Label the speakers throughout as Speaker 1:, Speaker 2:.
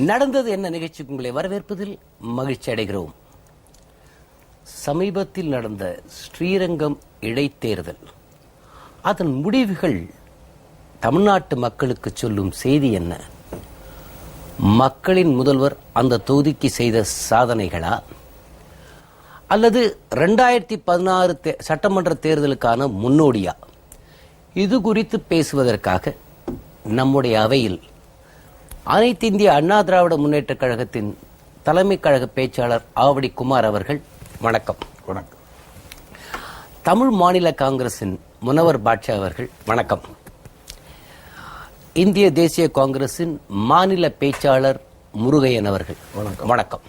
Speaker 1: நடந்தது என்ன நிகழ்ச்சிக்கு உங்களை வரவேற்பதில் மகிழ்ச்சி அடைகிறோம். சமீபத்தில் நடந்த ஸ்ரீரங்கம் இடைத்தேர்தல், அதன் முடிவுகள் தமிழ்நாட்டு மக்களுக்கு சொல்லும் செய்தி என்ன? மக்களின் முதல்வர் அந்த தொகுதிக்கு செய்த சாதனைகளா, அல்லது 2016 சட்டமன்ற தேர்தலுக்கான முன்னோடியா? இது குறித்து பேசுவதற்காக நம்முடைய அவையில் அனைத்து இந்திய அண்ணா திராவிட முன்னேற்ற கழகத்தின் தலைமை கழக பேச்சாளர் ஆவடி குமார் அவர்கள், வணக்கம்.
Speaker 2: வணக்கம்.
Speaker 1: தமிழ் மாநில காங்கிரசின் முனவர் பாட்ஷா அவர்கள், வணக்கம். இந்திய தேசிய காங்கிரசின் மாநில பேச்சாளர் முருகையன் அவர்கள்,
Speaker 2: வணக்கம்.
Speaker 1: வணக்கம்.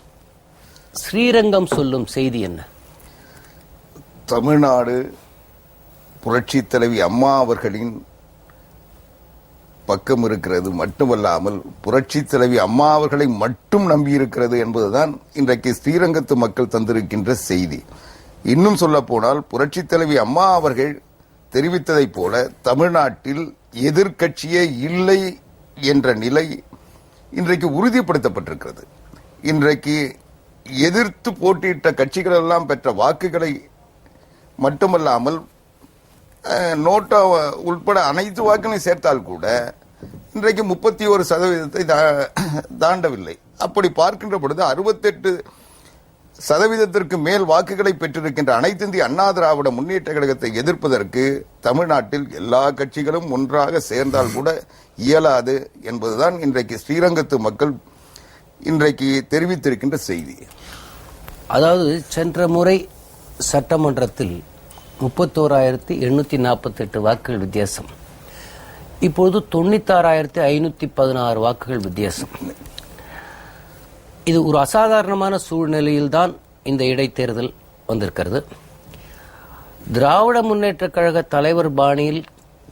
Speaker 1: ஸ்ரீரங்கம் சொல்லும் செய்தி என்ன?
Speaker 2: தமிழ்நாடு புரட்சி தலைவி அம்மா அவர்களின் பக்கம் இருக்கிறது மட்டுமல்லாமல் புரட்சி தலைவி அம்மா அவர்களை மட்டும் நம்பியிருக்கிறது என்பதுதான் இன்றைக்கு ஸ்ரீரங்கத்து மக்கள் தந்திருக்கின்ற செய்தி. இன்னும் சொல்ல போனால் புரட்சி தலைவி அம்மா அவர்கள் தெரிவித்ததைப் போல தமிழ்நாட்டில் எதிர்க்கட்சியே இல்லை என்ற நிலை இன்றைக்கு உறுதிப்படுத்தப்பட்டிருக்கிறது. இன்றைக்கு எதிர்த்து போட்டியிட்ட கட்சிகள் எல்லாம் பெற்ற வாக்குகளை மட்டுமல்லாமல் நோட்டா உட்பட அனைத்து வாக்குகளையும் சேர்த்தால் கூட இன்றைக்கு 31% தாண்டவில்லை. அப்படி பார்க்கின்ற பொழுது 68% மேல் வாக்குகளை பெற்றிருக்கின்ற அனைத்து இந்திய அண்ணா திராவிட முன்னேற்ற கழகத்தை எதிர்ப்பதற்கு தமிழ்நாட்டில் எல்லா கட்சிகளும் ஒன்றாக சேர்ந்தால் கூட இயலாது என்பதுதான் இன்றைக்கு ஸ்ரீரங்கத்து மக்கள் இன்றைக்கு தெரிவித்திருக்கின்ற செய்தி.
Speaker 1: அதாவது சென்ற முறை சட்டமன்றத்தில் 31,848 வாக்குகள் வித்தியாசம், இப்பொழுது 96,516 வாக்குகள் வித்தியாசம். இது ஒரு அசாதாரணமான சூழ்நிலையில்தான் இந்த இடைத்தேர்தல் வந்திருக்கிறது. திராவிட முன்னேற்ற கழக தலைவர் பாணியில்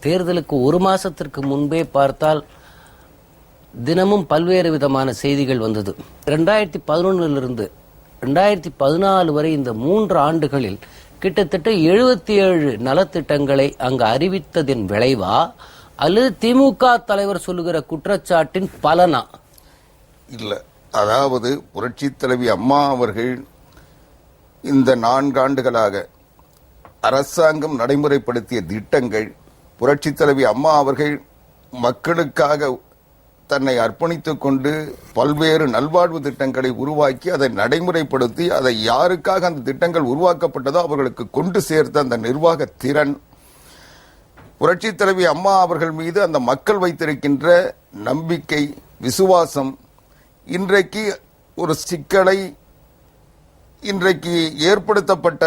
Speaker 1: தேர்தலுக்கு ஒரு மாசத்திற்கு முன்பே பார்த்தால் தினமும் பல்வேறு விதமான செய்திகள் வந்தது. 2011 2014 வரை இந்த 3 ஆண்டுகளில் கிட்டத்தட்ட 77 நலத்திட்டங்களை அங்கு அறிவித்ததின் விளைவா, அல்லது திமுக தலைவர் சொல்லுகிற குற்றச்சாட்டின் பலனா?
Speaker 2: இல்ல, அதாவது புரட்சி தலைவி அம்மா அவர்கள் இந்த 4 ஆண்டுகளாக அரசாங்கம் நடைமுறைப்படுத்திய திட்டங்கள், புரட்சி தலைவி அம்மா அவர்கள் மக்களுக்காக தன்னை அர்ப்பணித்துக் கொண்டு பல்வேறு நல்வாழ்வு திட்டங்களை உருவாக்கி அதை நடைமுறைப்படுத்தி அதை யாருக்காக அந்த திட்டங்கள் உருவாக்கப்பட்டதோ அவர்களுக்கு கொண்டு சேர்த்த அந்த நிர்வாக திறன், புரட்சி தலைவி அம்மா அவர்கள் மீது அந்த மக்கள் வைத்திருக்கின்ற நம்பிக்கை, விசுவாசம், இன்றைக்கு ஒரு சிக்கலை இன்றைக்கு ஏற்படுத்தப்பட்ட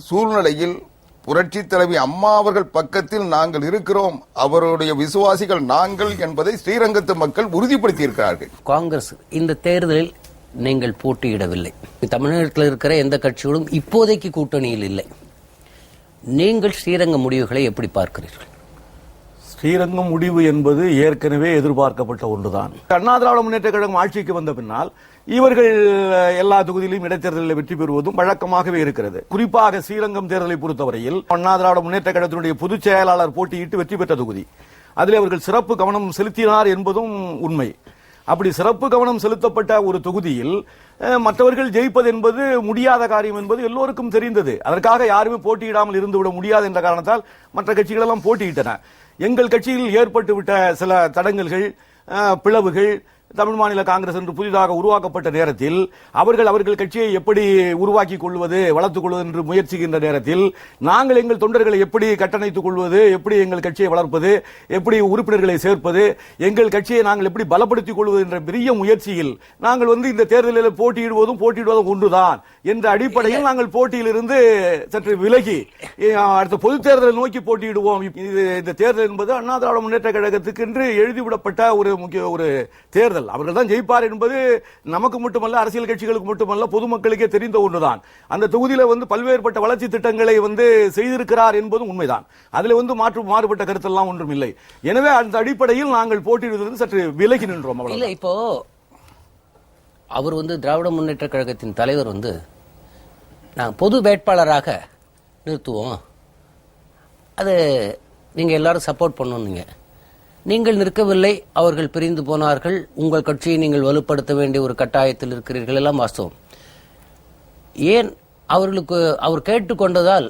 Speaker 2: சூழ்நிலையில் புரட்சி தலைவி அம்மா அவர்கள் பக்கத்தில் நாங்கள் இருக்கிறோம், அவருடைய விசுவாசிகள் நாங்கள் என்பதை ஸ்ரீரங்கத்து மக்கள் உறுதிப்படுத்தியிருக்கிறார்கள்.
Speaker 1: காங்கிரஸ் இந்த தேர்தலில் நீங்கள் போட்டியிடவில்லை. தமிழகத்தில் இருக்கிற எந்த கட்சிகளும் இப்போதைக்கு கூட்டணியில் இல்லை. நீங்கள் ஸ்ரீரங்க முடிவுகளை எப்படி பார்க்கிறீர்கள்?
Speaker 3: ஸ்ரீரங்கம் முடிவு என்பது ஏற்கனவே எதிர்பார்க்கப்பட்ட ஒன்றுதான். அண்ணா திராவிட முன்னேற்ற கழகம் ஆட்சிக்கு வந்த பின்னால் இவர்கள் எல்லா தொகுதியிலும் இடைத்தேர்தலில் வெற்றி பெறுவதும் வழக்கமாகவே இருக்கிறது. குறிப்பாக ஸ்ரீரங்கம் தேர்தலை பொறுத்தவரையில் அண்ணா திராவிட முன்னேற்ற கழகத்தினுடைய பொதுச் செயலாளர் போட்டியிட்டு வெற்றி பெற்ற தொகுதி. அதில் அவர்கள் சிறப்பு கவனம் செலுத்தினார் என்பதும் உண்மை. அப்படி சிறப்பு கவனம் செலுத்தப்பட்ட ஒரு தொகுதியில் மற்றவர்கள் ஜெயிப்பது என்பது முடியாத காரியம் என்பது எல்லோருக்கும் தெரிந்தது. அதற்காக யாருமே போட்டியிடாமல் இருந்துவிட முடியாது என்ற காரணத்தால் மற்ற கட்சிகள் எல்லாம் போட்டியிட்டன. எங்கள் கட்சியில் ஏற்பட்டுவிட்ட சில தடங்கல்கள், பிளவுகள், தமிழ் மாநில காங்கிரஸ் என்று புதிதாக உருவாக்கப்பட்ட நேரத்தில் அவர்கள் கட்சியை எப்படி உருவாக்கிக் கொள்வது, வளர்த்துக் கொள்வது என்று முயற்சிக்கின்ற நேரத்தில் நாங்கள் எங்கள் தொண்டர்களை எப்படி கட்டணைத்துக் கொள்வது, எப்படி எங்கள் கட்சியை வளர்ப்பது, எப்படி உறுப்பினர்களை சேர்ப்பது, எங்கள் கட்சியை நாங்கள் எப்படி பலப்படுத்திக் கொள்வது என்ற பெரிய முயற்சியில் நாங்கள் இந்த தேர்தலில் போட்டியிடுவதும் ஒன்றுதான் என்ற அடிப்படையில் நாங்கள் போட்டியிலிருந்து சற்று விலகி அடுத்த பொது தேர்தலை நோக்கி போட்டியிடுவோம். இந்த தேர்தல் என்பது அண்ணா திராவிட முன்னேற்ற கழகத்துக்கு என்று எழுதிவிடப்பட்ட ஒரு தேர்தல். அவர்கள் தான் ஜெயிப்பார் என்பது நமக்கு மட்டுமல்ல, அரசியல் கட்சிகளுக்கு மட்டுமல்ல, பொதுமக்களுக்கே தெரிந்த ஒன்றுதான். அந்த தொகுதியில் பல்வேறுபட்ட வளர்ச்சி திட்டங்களை செய்திருக்கிறார் என்பதும் உண்மைதான். அதில் மாறுபட்ட கருத்தெல்லாம் ஒன்றும் இல்லை. எனவே அந்த அடிப்படையில் நாங்கள் போட்டியிடுவதற்கு சற்று விலகி நின்றோம்.
Speaker 1: இல்ல, இப்போ அவர் திராவிட முன்னேற்ற கழகத்தின் தலைவர் நான் பொது வேட்பாளராக நிறுத்துவோம், அது நீங்க எல்லாரும் சப்போர்ட் பண்ணணும். நீங்கள் நிற்கவில்லை, அவர்கள் பிரிந்து போனார்கள், உங்கள் கட்சியை நீங்கள் வலுப்படுத்த வேண்டிய ஒரு கட்டாயத்தில் இருக்கிறீர்கள், எல்லாம் வாஸ்தவம். ஏன் அவர்களுக்கு அவர் கேட்டுக்கொண்டதால்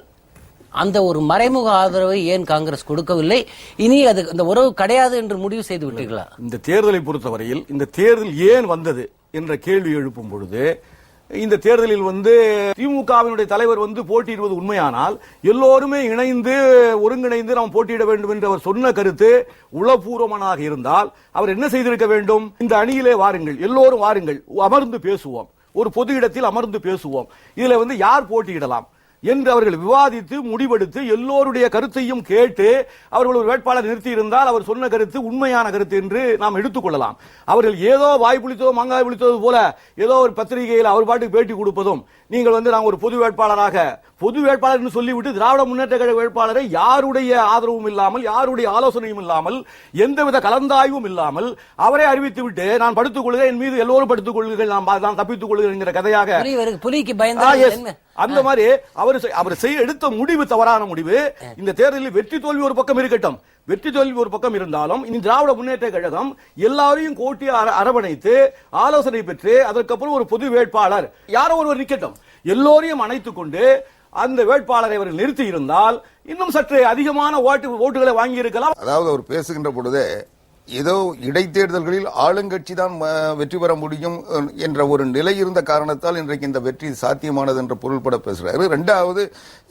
Speaker 1: அந்த ஒரு மறைமுக ஆதரவை ஏன் காங்கிரஸ் கொடுக்கவில்லை? இனி அது அந்த உறவு கிடையாது என்று முடிவு செய்து விட்டீர்களா?
Speaker 3: இந்த தேர்தலை பொறுத்தவரையில் இந்த தேர்தல் ஏன் வந்தது என்ற கேள்வி எழுப்பும் பொழுது, இந்த தேர்தலில் திமுகவினுடைய தலைவர் போட்டியிடுவது உண்மையானால் எல்லோருமே இணைந்து ஒருங்கிணைந்து நாம் போட்டியிட வேண்டும் என்று அவர் சொன்ன கருத்து உளப்பூர்வமானதாக இருந்தால் அவர் என்ன செய்திருக்க வேண்டும்? இந்த அணியிலே வாருங்கள், எல்லோரும் வாருங்கள், அமர்ந்து பேசுவோம், ஒரு பொது இடத்தில் அமர்ந்து பேசுவோம், இதுல யார் போட்டியிடலாம் என்று அவர்கள் விவாதித்து முடிவெடுத்து எல்லோருடைய கருத்தையும் கேட்டு அவர்கள் ஒரு வேட்பாளர் நிறுத்தி இருந்தால் அவர் சொன்ன கருத்து உண்மையான கருத்து என்று நாம் எடுத்துக்கொள்ளலாம். அவர்கள் ஏதோ வாய் புளித்தோ மாங்காய் புளித்தது போல ஏதோ ஒரு பத்திரிகையில் அவர் பாட்டுக்கு பேட்டி கொடுப்பதும், நீங்கள் நாங்கள் ஒரு பொது வேட்பாளர் என்று சொல்லிவிட்டு திராவிட முன்னேற்ற கழக வேட்பாளரை யாருடைய ஆதரவும் இல்லாமல், யாருடைய ஆலோசனையும் இல்லாமல், எந்தவித கலந்தாய்வும் இல்லாமல் அவரை அறிவித்து விட்டு நான் படுத்துக் கொள்கிறேன், என் மீது எல்லோரும் படுத்துக் கொள்கிறேன், நான் தப்பித்துக் கொள்கிறேன் என்கிற கதையாக
Speaker 1: புலிக்கு பயந்து
Speaker 3: அந்த மாதிரி அவர் எடுத்த முடிவு தவறான முடிவு. இந்த தேர்தலில் வெற்றி தோல்வி ஒரு பக்கம் இருக்கட்டும், வெற்றி தோல்வி ஒரு பக்கம் இருந்தாலும் இனி திராவிட முன்னேற்ற கழகம் எல்லாரையும் கோட்டி அரவணைத்து ஆலோசனை பெற்று அதற்கப்புறம் ஒரு பொது வேட்பாளர் யாரோ ஒருவர் நிக்கட்டும், எல்லோரையும் அணைத்துக் கொண்டு அந்த வேட்பாளரை அவர்கள் நிறுத்தி இருந்தால் இன்னும் சற்று அதிகமான ஓட்டுகளை வாங்கி இருக்கலாம்.
Speaker 2: அதாவது அவர் பேசுகின்ற பொழுதே ஏதோ இடைத்தேர்தல்களில் ஆளுங்கட்சி தான் வெற்றி பெற முடியும் என்ற ஒரு நிலை இருந்த காரணத்தால் இன்றைக்கு இந்த வெற்றி சாத்தியமானது என்ற பொருள்பட பேசுறாரு. ரெண்டாவது,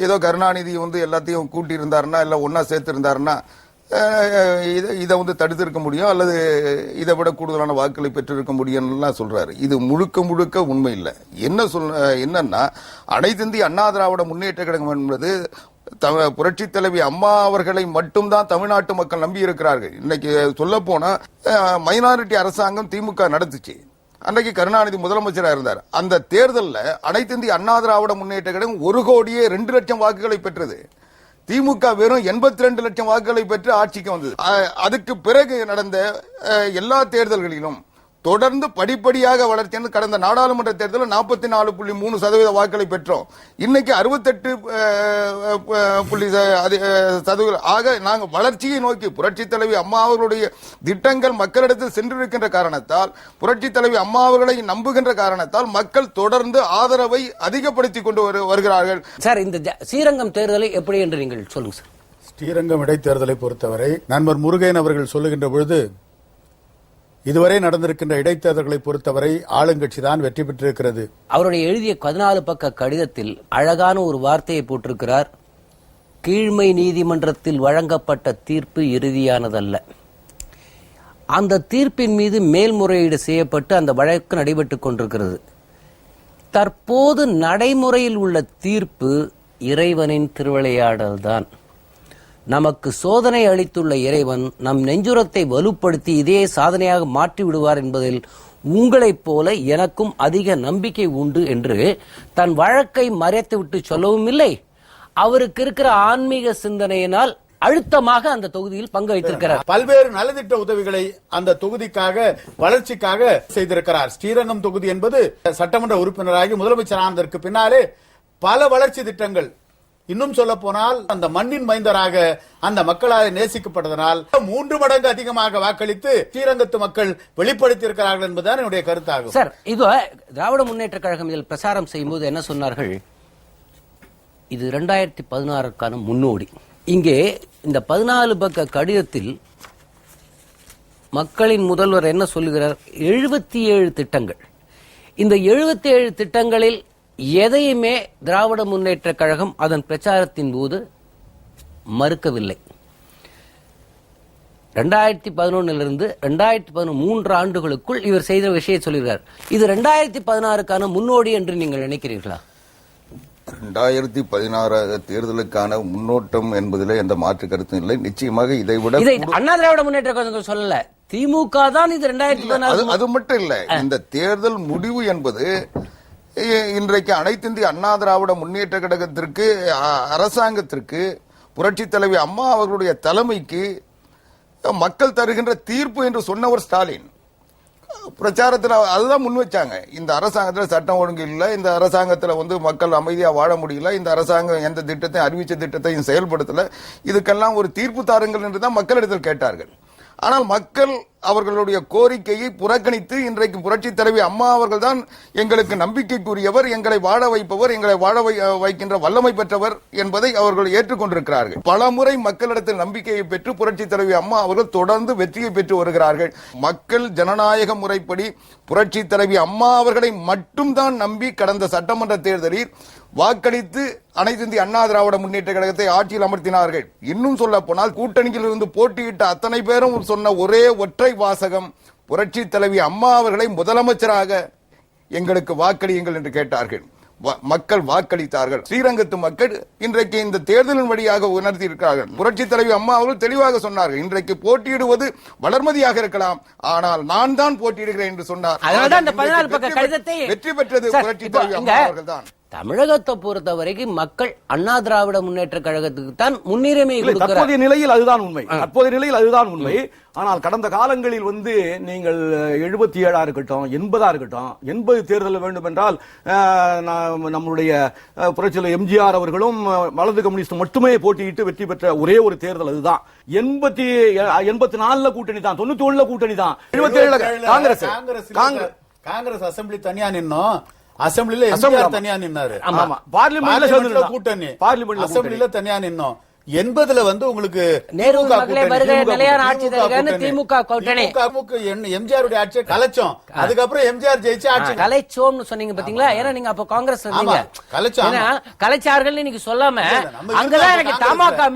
Speaker 2: ஏதோ கருணாநிதி எல்லாத்தையும் கூட்டி இருந்தாருன்னா இல்ல ஒன்னா சேர்த்து இருந்தாருன்னா இதை தடுத்திருக்க முடியும் அல்லது இதை விட கூடுதலான வாக்குகளை பெற்றிருக்க முடியும்னு சொல்றாரு. இது முழுக்க முழுக்க உண்மை இல்லை. என்னன்னா அனைத்து இந்திய அண்ணா திராவிட முன்னேற்ற கழகம் என்பது புரட்சி தலைவி அம்மா அவர்களை மட்டும்தான் தமிழ்நாட்டு மக்கள் நம்பி இருக்கிறார்கள். இன்னைக்கு சொல்ல போனா மைனாரிட்டி அரசாங்கம் திமுக நடத்துச்சு. அன்றைக்கு கருணாநிதி முதலமைச்சராக இருந்தார். அந்த தேர்தலில் அனைத்து இந்திய அண்ணா திராவிட முன்னேற்ற கழகம் 1,02,00,000 வாக்குகளை பெற்றது. திமுக வெறும் 82 லட்சம் வாக்குகளை பெற்று ஆட்சிக்கு வந்தது. அதுக்கு பிறகு நடந்த எல்லா தேர்தல்களிலும் தொடர்ந்து படிப்படியாக வளர்ச்சி. கடந்த நாடாளுமன்ற தேர்தலில் 44.3% வாக்குகளை பெற்றோம். இன்னைக்கு 68% ஆக நாங்கள் வளர்ச்சியை நோக்கி புரட்சி தலைவி அம்மா அவர்களுடைய திட்டங்கள் மக்களிடத்தில் சென்றிருக்கின்ற காரணத்தால், புரட்சி தலைவி அம்மா அவர்களை நம்புகின்ற காரணத்தால் மக்கள் தொடர்ந்து ஆதரவை அதிகப்படுத்திக் கொண்டு வருகிறார்கள்.
Speaker 1: சார், இந்த ஸ்ரீரங்கம் தேர்தலை எப்படி என்று நீங்கள் சொல்லுங்க சார்.
Speaker 4: ஸ்ரீரங்கம் இடைத்தேர்தலை பொறுத்தவரை நண்பர் முருகன் அவர்கள் சொல்லுகின்ற பொழுது, இதுவரை நடந்திருக்கின்ற இடைத்தேர்தல்களை பொறுத்தவரை ஆளுங்கட்சி தான் வெற்றி பெற்றிருக்கிறது.
Speaker 1: அவருடைய எழுதிய 14 பக்க கடிதத்தில் அழகான ஒரு வார்த்தையை போட்டிருக்கிறார். கீழ்மை நீதிமன்றத்தில் வழங்கப்பட்ட தீர்ப்பு இறுதியானதல்ல. அந்த தீர்ப்பின் மீது மேல்முறையீடு செய்யப்பட்டு அந்த வழக்கு நடைபெற்றுக் கொண்டிருக்கிறது. தற்போது நடைமுறையில் உள்ள தீர்ப்பு இறைவனின் திருவிளையாடல் தான். நமக்கு சோதனை அளித்துள்ள இறைவன் நம் நெஞ்சுரத்தை வலுப்படுத்தி இதே சாதனையாக மாற்றி விடுவார் என்பதில் உங்களைப் போல எனக்கும் அதிக நம்பிக்கை உண்டு என்று தன் வழக்கை மறைத்துவிட்டு சொல்லவும் இல்லை. அவருக்கு இருக்கிற ஆன்மீக சிந்தனையினால் அழுத்தமாக அந்த தொகுதியில் பங்கு வைத்திருக்கிறார்.
Speaker 4: பல்வேறு நலத்திட்ட உதவிகளை அந்த தொகுதிக்காக வளர்ச்சிக்காக செய்திருக்கிறார். ஸ்ரீரங்கம் தொகுதி என்பது சட்டமன்ற உறுப்பினராகி முதலமைச்சர் ஆனதற்கு பின்னாலே பல வளர்ச்சி திட்டங்கள், இன்னும் சொல்ல போனால் அந்த மண்ணின் மைந்தராக அந்த மக்களால் நேசிக்கப்பட்டதனால் 3 மடங்கு அதிகமாக வாக்களித்து ஸ்ரீரங்கத்து மக்கள் வெளிப்படுத்தி இருக்கிறார்கள் என்பதுதான் என்னுடைய கருத்தாகும்.
Speaker 1: சார், இது திராவிட முன்னேற்ற கழகம் இதில் பிரசாரம் செய்யும் போது என்ன சொன்னார்கள்? இது 2016க்கான முன்னோடி. இங்கே இந்த 14 பக்க கடிதத்தில் மக்களின் முதல்வர் என்ன சொல்லுகிறார்? 77 திட்டங்கள். இந்த 77 திட்டங்களில் எதையுமே திராவிட முன்னேற்ற கழகம் அதன் பிரச்சாரத்தின் போது மறுக்கவில்லை. 2011 2013 ஆண்டுகளுக்குள் இவர் செய்த விஷயம் சொல்கிறார். இது 2016க்கான முன்னோடி என்று நீங்கள் நினைக்கிறீர்களா?
Speaker 2: 2016 தேர்தலுக்கான முன்னோட்டம் என்பதில் எந்த மாற்று கருத்தும் இல்லை. நிச்சயமாக இதை விட
Speaker 1: அண்ணா திராவிட முன்னேற்ற கழகம் சொல்லல, திமுக தான் இது 2016.
Speaker 2: அது மட்டும் இல்ல, இந்த தேர்தல் முடிவு என்பது இன்றைக்கு அனைத்து இந்திய அண்ணா திராவிட முன்னேற்ற கழகத்திற்கு, அரசாங்கத்திற்கு, புரட்சி தலைவி அம்மா அவர்களுடைய தலைமைக்கு மக்கள் தருகின்ற தீர்ப்பு என்று சொன்னவர் ஸ்டாலின். பிரச்சாரத்தில் அதுதான் முன் வச்சாங்க. இந்த அரசாங்கத்தில் சட்டம் ஒழுங்கு இல்லை, இந்த அரசாங்கத்தில் மக்கள் அமைதியா வாழ முடியல, இந்த அரசாங்கம் எந்த திட்டத்தையும் அறிவிச்ச திட்டத்தையும் செயல்படுத்தல, இதுக்கெல்லாம் ஒரு தீர்ப்பு தாருங்கள் என்று தான் மக்களிடத்தில் கேட்டார்கள். ஆனால் மக்கள் அவர்களுடைய கோரிக்கையை புறக்கணித்து இன்றைக்கு புரட்சி தலைவி அம்மா அவர்கள் தான் எங்களுக்கு நம்பிக்கைக்குரியவர், எங்களை வாழ வைப்பவர், எங்களை வாழ வைக்கின்ற வல்லமை பெற்றவர் என்பதை அவர்கள் ஏற்றுக்கொண்டிருக்கிறார்கள். பலமுறை மக்களிடத்தில் நம்பிக்கையை பெற்று புரட்சி தலைவி அம்மா அவர்கள் தொடர்ந்து வெற்றியை பெற்று வருகிறார்கள். மக்கள் ஜனநாயக முறைப்படி புரட்சி தலைவி அம்மா அவர்களை மட்டும்தான் நம்பி கடந்த சட்டமன்ற தேர்தலில் வாக்களித்து அனைத்து இந்திய அண்ணா திராவிட முன்னேற்ற கழகத்தை ஆட்சியில் அமர்த்தினார்கள். இன்னும் சொல்ல போனால் கூட்டணியில் இருந்து போட்டியிட்ட அத்தனை பேரும் சொன்ன ஒரே ஒற்றை வாசகம், புரட்சி தலைவி அம்மா அவர்களை முதலமைச்சராக எங்களுக்கு வாக்களியுங்கள் என்று கேட்டார்கள். மக்கள் வாக்களித்தார்கள். ஸ்ரீரங்கத்து மக்கள் இன்றைக்கு இந்த தேர்தலின் வழியாக உணர்த்தி இருக்கிறார்கள். புரட்சி தலைவி அம்மா அவர்கள் தெளிவாக சொன்னார்கள், இன்றைக்கு போட்டியிடுவது வளர்மதியாக இருக்கலாம், ஆனால் நான் தான் போட்டியிடுகிறேன் என்று சொன்னார். வெற்றி பெற்றது புரட்சி தலைவி அம்மா அவர்கள் தான்.
Speaker 1: தமிழகத்தை பொறுத்த வரைக்கும் மக்கள் அண்ணா திராவிட முன்னேற்ற கழகத்துக்கு தான் முன்னுரிமை கொடுக்கிறார்.
Speaker 3: தற்போதைய நிலையில் அதுதான் உண்மை. தற்போதைய நிலையில் அதுதான் உண்மை. ஆனால் கடந்த காலங்களில் நீங்கள் 77 இருக்கட்டும், 80 இருக்கட்டும், 80 தேர்தல் வேண்டும் என்றால் நம்முடைய புரட்சியாளர் எம்ஜிஆர் அவர்களும் வலது கம்யூனிஸ்ட் மட்டுமே போட்டியிட்டு வெற்றி பெற்ற ஒரே ஒரு தேர்தல் அதுதான். 84 கூட்டணி தான், 91 கூட்டணி தான், 77
Speaker 4: காங்கிரஸ் அசெம்பிளி தனியா நின்னோம். அசெம்பிளில எம்ஜிஆர் தனியா நின்னாரு.
Speaker 3: பார்லிமெண்ட்ல
Speaker 4: கூட்டணி, அசெம்பிளில தனியா நின்னோம். 80 உங்களுக்கு
Speaker 1: நேரு நிலையான ஆட்சி திமுக கூட்டணி,
Speaker 4: எம்ஜிஆருடைய ஆட்சியை கலைச்சோம். அதுக்கப்புறம் எம்ஜிஆர் ஜெயிச்சு ஆட்சி
Speaker 1: கலைச்சோம்னு சொன்னீங்க பாத்தீங்களா? ஏன்னா நீங்க அப்ப காங்கிரஸ் கலைச்சார்கள் நீங்க சொல்லாம அங்கதான் எனக்கு தமாக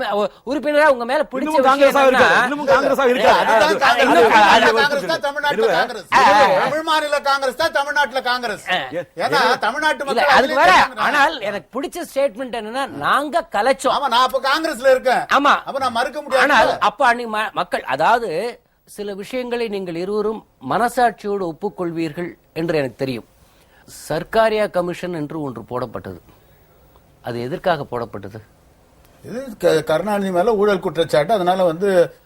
Speaker 1: உறுப்பினரா உங்க மேல பிடிச்ச
Speaker 4: தமிழ் மாநில காங்கிரஸ் தான் தமிழ்நாட்டுல காங்கிரஸ். ஏன்னா தமிழ்நாட்டு மக்கள்
Speaker 1: அது வர. ஆனால் எனக்கு பிடிச்ச ஸ்டேட்மெண்ட் என்னன்னா, நாங்க கலைச்சோம்.
Speaker 4: நான் அப்ப காங்கிரஸ் இருக்கேன்.
Speaker 1: ஆமா,
Speaker 4: அப்ப நான் மறுக்க முடியாது.
Speaker 1: ஆனால் அப்ப மக்கள், அதாவது சில விஷயங்களை நீங்கள் இருவரும் மனசாட்சியோடு ஒப்புக்கொள்வீர்கள் என்று எனக்கு தெரியும். சர்க்காரியா கமிஷன் என்று ஒன்று போடப்பட்டது. அது எதற்காக போடப்பட்டது?
Speaker 4: இது கருணாநிதி மேல ஊழல் குற்றச்சாட்டு. அதனால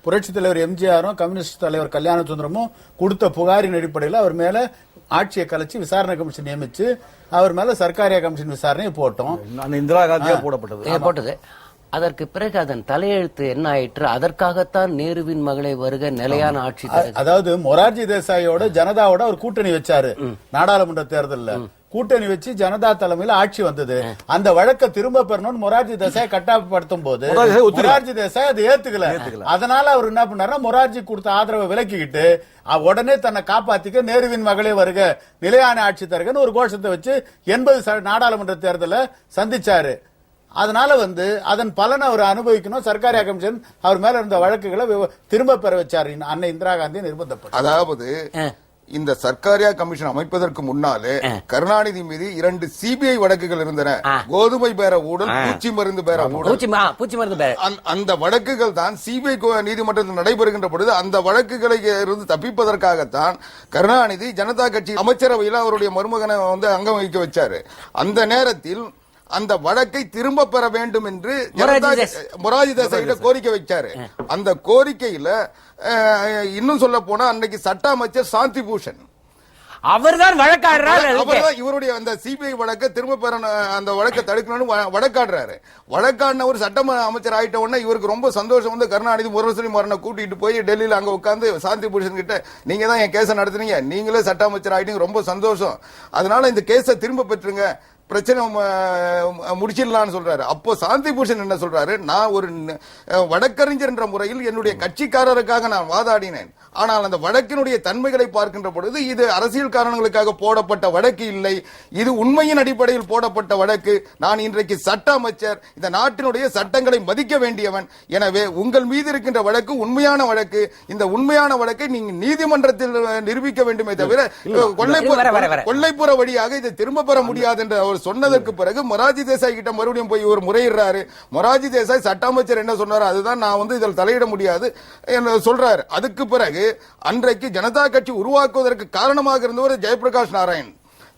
Speaker 4: புரட்சி தலைவர் எம்ஜிஆரும் கம்யூனிஸ்ட் தலைவர் கல்யாண சுந்தரமும் கொடுத்த புகாரின் அடிப்படையில் அவர் மேல ஆட்சியை கலைச்சு விசாரணை கமிஷன் நியமிச்சு அவர் மேல சர்க்காரியா கமிஷன் விசாரணை போட்டோம்.
Speaker 3: இந்திரா காந்தியா போட்டது.
Speaker 1: அதற்கு பிறகு அதன் தலையெழுத்து என்ன ஆயிற்று? அதற்காகத்தான் நேருவின் மகளை வருக நிலையான ஆட்சி.
Speaker 4: அதாவது மொரார்ஜி தேசாயோட ஜனதாவோட அவர் கூட்டணி வச்சாரு. நாடாளுமன்ற தேர்தலில் கூட்டணி வச்சு ஜனதா தலைமையில் ஆட்சி வந்தது. அந்த வழக்கை திரும்ப பெறணும் மொரார்ஜி தேசாய் கட்டாயப்படுத்தும் போது மொரார்ஜி தேசாய் அது ஏத்துக்கல. அதனால அவர் என்ன பண்ணாரு, மொரார்ஜி கொடுத்த ஆதரவை விலக்கிக்கிட்டு உடனே தன்னை காப்பாத்திக்க நேருவின் மகளே வருக நிலையான ஆட்சி தருகன்னு ஒரு கோஷத்தை வச்சு 80 நாடாளுமன்ற தேர்தலை சந்திச்சாரு. அதனால அதன் பலனை அவர் அனுபவிக்கணும். சர்க்காரியா கமிஷன் அவர் மேல இருந்த வழக்குகளை திரும்ப பெற வச்சார் அன்னை இந்திரா காந்தி நிர்பந்தப்பட்டார்.
Speaker 2: அதாவது இந்த சர்க்காரியா கமிஷன் அமைப்பதற்கு முன்னாலே கருணாநிதி மீது 2 சிபிஐ வழக்குகள் இருந்தன. கோதுமை பேர ஊழல், பூச்சி மருந்து பேர ஊழல். அந்த வழக்குகள் தான் சிபிஐ நீதிமன்றத்தில் நடைபெறுகின்ற பொழுது அந்த வழக்குகளை இருந்து தப்பிப்பதற்காகத்தான் கருணாநிதி ஜனதா கட்சி அமைச்சரவையில் அவருடைய மருமகனை அங்கம் வகிக்க வச்சாரு. அந்த நேரத்தில் அந்த வழக்கை திரும்ப பெற வேண்டும் என்று மொரார்ஜி தேசாயிட்ட கோரிக்கை வச்சாரு. அந்த கோரிக்கையில இன்னும் சொல்ல போனா அன்னைக்கு சட்ட அமைச்சர் சாந்தி பூஷன்
Speaker 1: அவர்தான் வழக்காடுறாரு.
Speaker 2: இவருடைய அந்த சிபிஐ வழக்கை திரும்ப பெற அந்த வழக்கை தடுக்கணும்னு வழக்காடுறாரு. வழக்காடின ஒரு சட்ட அமைச்சர் ஆயிட்ட உடனே இவருக்கு ரொம்ப சந்தோஷம். கருணாநிதி முரசொலி மரண கூட்டிட்டு போய் டெல்லியில அங்க உட்கார்ந்து சாந்தி பூஷன் கிட்ட, நீங்க தான் என் கேஸை நடத்துனீங்க, நீங்களே சட்ட அமைச்சர் ஆயிட்டீங்க, ரொம்ப சந்தோஷம், அதனால இந்த கேஸை திரும்ப பெற்றுங்க, பிரச்சனை முடிச்சிடலாம்னு சொல்றாரு. அப்போ சாந்தி பூஷன் என்ன சொல்றாரு, நான் ஒரு வழக்கறிஞர் என்ற முறையில் என்னுடைய கட்சிக்காரருக்காக நான் வாதாடினேன். ஆனால் அந்த வழக்கினுடைய தன்மைகளை பார்க்கின்ற பொழுது இது அரசியல் காரணங்களுக்காக போடப்பட்ட வழக்கு இல்லை, இது உண்மையின் அடிப்படையில் போடப்பட்ட வழக்கு. நான் இன்றைக்கு சட்ட அமைச்சர், இந்த நாட்டினுடைய சட்டங்களை மதிக்க வேண்டியவன். எனவே உங்கள் மீது இருக்கின்ற வழக்கு உண்மையான வழக்கு. இந்த உண்மையான வழக்கை நீங்க நீதிமன்றத்தில் நிரூபிக்க வேண்டுமே தவிர கொள்ளைப்புற வழியாக இதை திரும்ப பெற முடியாது என்று அவர் சொன்னதற்கு பிறகு மொரார்ஜி தேசாய் கிட்ட மறுபடியும் போய் ஒரு முறையிடுறாரு. மொரார்ஜி தேசாய் சட்ட அமைச்சர் என்ன சொன்னார், அதுதான் நான் இதில் தலையிட முடியாது என்று சொல்றாரு. அதுக்கு பிறகு அன்றைக்கு ஜனதா கட்சி உருவாக்குவதற்கு காரணமாக இருந்தவர் ஜெயபிரகாஷ் நாராயண்.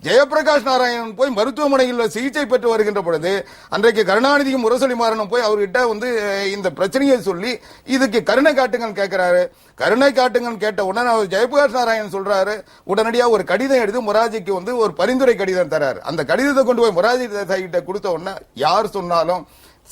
Speaker 2: ஜெயபிரகாஷ் நாராயணன் போய் மருத்துவமனையில் சிகிச்சை பெற்று வருகின்ற பொழுது அன்றைக்கு கருணாநிதியும் முரசொலி மாறனும் போய் அவர்கிட்ட இந்த பிரச்சனையை சொல்லி இதுக்கு கருணை காட்டுங்கள் கேட்கிறாரு. கருணை காட்டுங்கள் கேட்ட உடனே அவர் ஜெயபிரகாஷ் நாராயணன் சொல்றாரு, உடனடியாக ஒரு கடிதம் எடுத்து மொரார்ஜிக்கு ஒரு பரிந்துரை கடிதம் தராரு. அந்த கடிதத்தை கொண்டு போய் மொரார்ஜி தேசாய் கிட்ட கொடுத்த உடனே யார் சொன்னாலும்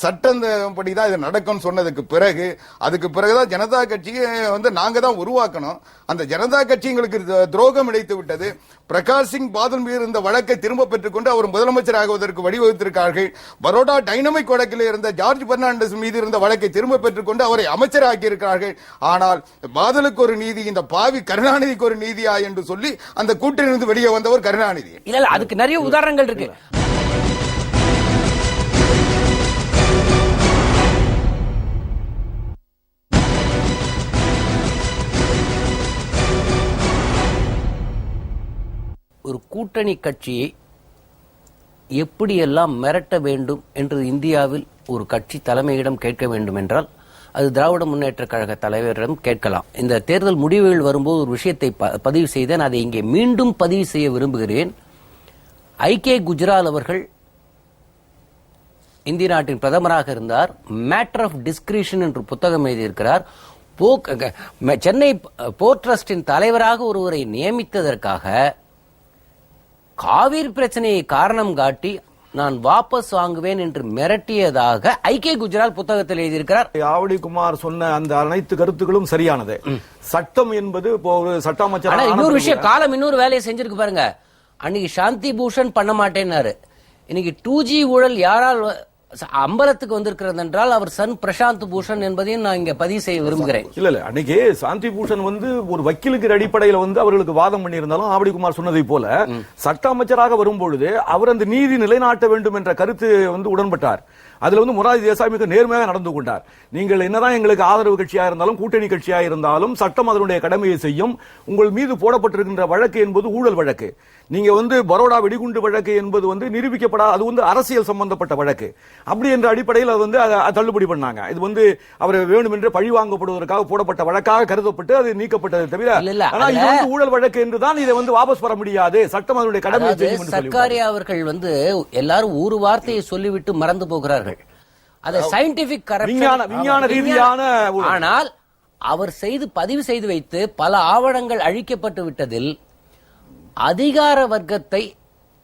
Speaker 2: சட்டப்படிதான் இது நடக்கும் சொன்னதுக்கு பிறகு அதுக்கு பிறகுதான் ஜனதா கட்சியை வந்து நாங்க தான் உருவாக்கணும். அந்த ஜனதா கட்சி எங்களுக்கு துரோகம் இழைத்து விட்டது. பிரகாஷ் சிங் பாதல் மீது இருந்த வழக்கை திரும்ப பெற்றுக்கொண்டு அவர் முதலமைச்சர் ஆகுவதற்கு வழிவகுத்திருக்கிறார்கள். பரோடா டைனமிக் வழக்கில் இருந்த ஜார்ஜ் பெர்னாண்டஸ் மீது இருந்த வழக்கை திரும்ப பெற்றுக்கொண்டு அவரை அமைச்சராக்கி இருக்கிறார்கள். ஆனால் பாதலுக்கு ஒரு நீதி, இந்த பாவி கருணாநிதிக்கு ஒரு நீதியா என்று சொல்லி அந்த கூட்டிலிருந்து வெளியே வந்தவர் கருணாநிதி.
Speaker 1: இல்ல அதுக்கு நிறைய உதாரணங்கள் இருக்கு. ஒரு கூட்டணி கட்சியை எப்படியெல்லாம் மிரட்ட வேண்டும் என்று இந்தியாவில் ஒரு கட்சி தலைமையிடம் கேட்க வேண்டும் என்றால் அது திராவிட முன்னேற்ற கழக தலைவரிடம் கேட்கலாம். இந்த தேர்தல் முடிவுகள் வரும்போது ஒரு விஷயத்தை பதிவு செய்தேன், அதை இங்கே மீண்டும் பதிவு செய்ய விரும்புகிறேன். ஐகே குஜ்ரால் அவர்கள் இந்திய நாட்டின் பிரதமராக இருந்தார். மேட்டர் ஆஃப் டிஸ்கிரிஷன் என்று புத்தகம் எழுதியிருக்கிறார். சென்னை போர்ட் ட்ரஸ்டின் தலைவராக ஒருவரை நியமித்ததற்காக காவிரி பிரச்சனையை காரணம் காட்டி நான் வாபஸ் வாங்குவேன் என்று மிரட்டியதாக ஐகே குஜ்ரால் புத்தகத்தில் எழுதியிருக்கிறார்.
Speaker 3: ஆவடி குமார் சொன்ன அந்த அனைத்து கருத்துக்களும் சரியானது. சட்டம் என்பது ஒரு சட்ட அமைச்சர்.
Speaker 1: இன்னொரு விஷயம், காலம் இன்னொரு வேலையை செஞ்சிருக்கு பாருங்க. அன்னைக்கு சாந்தி பூஷன் பண்ண மாட்டேன்னாரு. இன்னைக்கு 2G ஊழல் யாரால் அம்பலத்துக்கு வந்திருக்கிறது என்றால் அவர் சன் பிரசாந்த் பூஷன் என்பதையும் நான் இங்க பதிவு செய்ய விரும்புகிறேன்.
Speaker 3: இல்ல அன்னைக்கு சாந்தி பூஷன் வந்து ஒரு வக்கீலுக்கு அடிப்படையில் வந்து அவர்களுக்கு வாதம் பண்ணியிருந்தாலும் ஆவடி குமார் சொன்னதை போல சட்ட அமைச்சராக வரும்பொழுது அவர் அந்த நீதி நிலைநாட்ட வேண்டும் என்ற கருத்து வந்து உடன்பட்டார். அதுல வந்து மொரார்ஜி தேசாய் மிக நேர்மையாக நடந்து கொண்டார். நீங்கள் என்னதான் எங்களுக்கு ஆதரவு கட்சியா இருந்தாலும் கூட்டணி கட்சியா இருந்தாலும் சட்டம் அதனுடைய கடமையை செய்யும். உங்கள் மீது போடப்பட்டிருக்கின்ற வழக்கு என்பது ஊழல் வழக்கு. நீங்க வந்து பரோடா வெடிகுண்டு வழக்கு என்பது வந்து நிரூபிக்கப்படாத, அது வந்து அரசியல் சம்பந்தப்பட்ட வழக்கு. அப்படி என்ற அடிப்படையில் அது வந்து தள்ளுபடி பண்ணாங்க. இது வந்து அவர் வேண்டுமென்று பழி வாங்கப்படுவதற்காக போடப்பட்ட வழக்காக கருதப்பட்டு அது நீக்கப்பட்டது தவிர, ஆனா இது வந்து ஊழல் வழக்கு என்றுதான் இதை வந்து வாபஸ் பெற முடியாது. சட்டம் அதனுடைய கடமையை செய்யும்.
Speaker 1: சர்க்காரியா அவர்கள் வந்து எல்லாரும் ஒரு வார்த்தையை சொல்லிவிட்டு மறந்து போகிறார்கள். அது சயின்டிபிக்
Speaker 3: விஞ்ஞான ரீதியான.
Speaker 1: ஆனால் அவர் பதிவு செய்து வைத்து பல ஆவணங்கள் அழிக்கப்பட்டு விட்டதில் அதிகார வர்க்கத்தை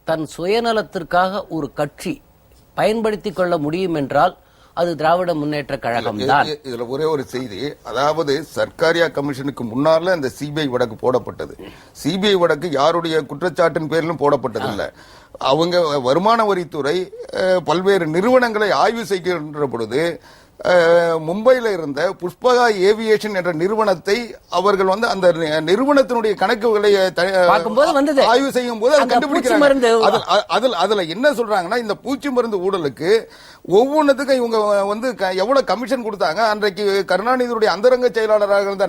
Speaker 1: தன் சுயநலத்திற்காக ஒரு கட்சி பயன்படுத்திக் கொள்ள முடியும் என்றால் அது திராவிட முன்னேற்ற கழகம் தான்.
Speaker 2: இதுல ஒரே ஒரு செய்தி, அதாவது சர்க்காரியா கமிஷனுக்கு முன்னால இந்த சிபிஐ வழக்கு போடப்பட்டது. சிபிஐ வழக்கு யாருடைய குற்றச்சாட்டின் பேரிலும் போடப்பட்டதில்லை. அவங்க வருமான வரித்துறை பல்வேறு நிறுவனங்களை ஆய்வு செய்கின்ற பொழுது மும்பையில் இருந்த புஷ்பகா ஏவியேஷன் என்ற நிறுவனத்தை அவர்கள் வந்து அந்த நிறுவனத்தினுடைய கணக்குகளை ஆய்வு செய்யும் போது அதுல என்ன சொல்றாங்கன்னா, இந்த பூச்சி மருந்து ஊழலுக்கு ஒவ்வொன்றுத்துக்கும் இவங்க வந்து எவ்வளவு கமிஷன் கொடுத்தாங்க. அன்றைக்கு கருணாநிதியுடைய அந்தரங்க செயலாளராக இருந்த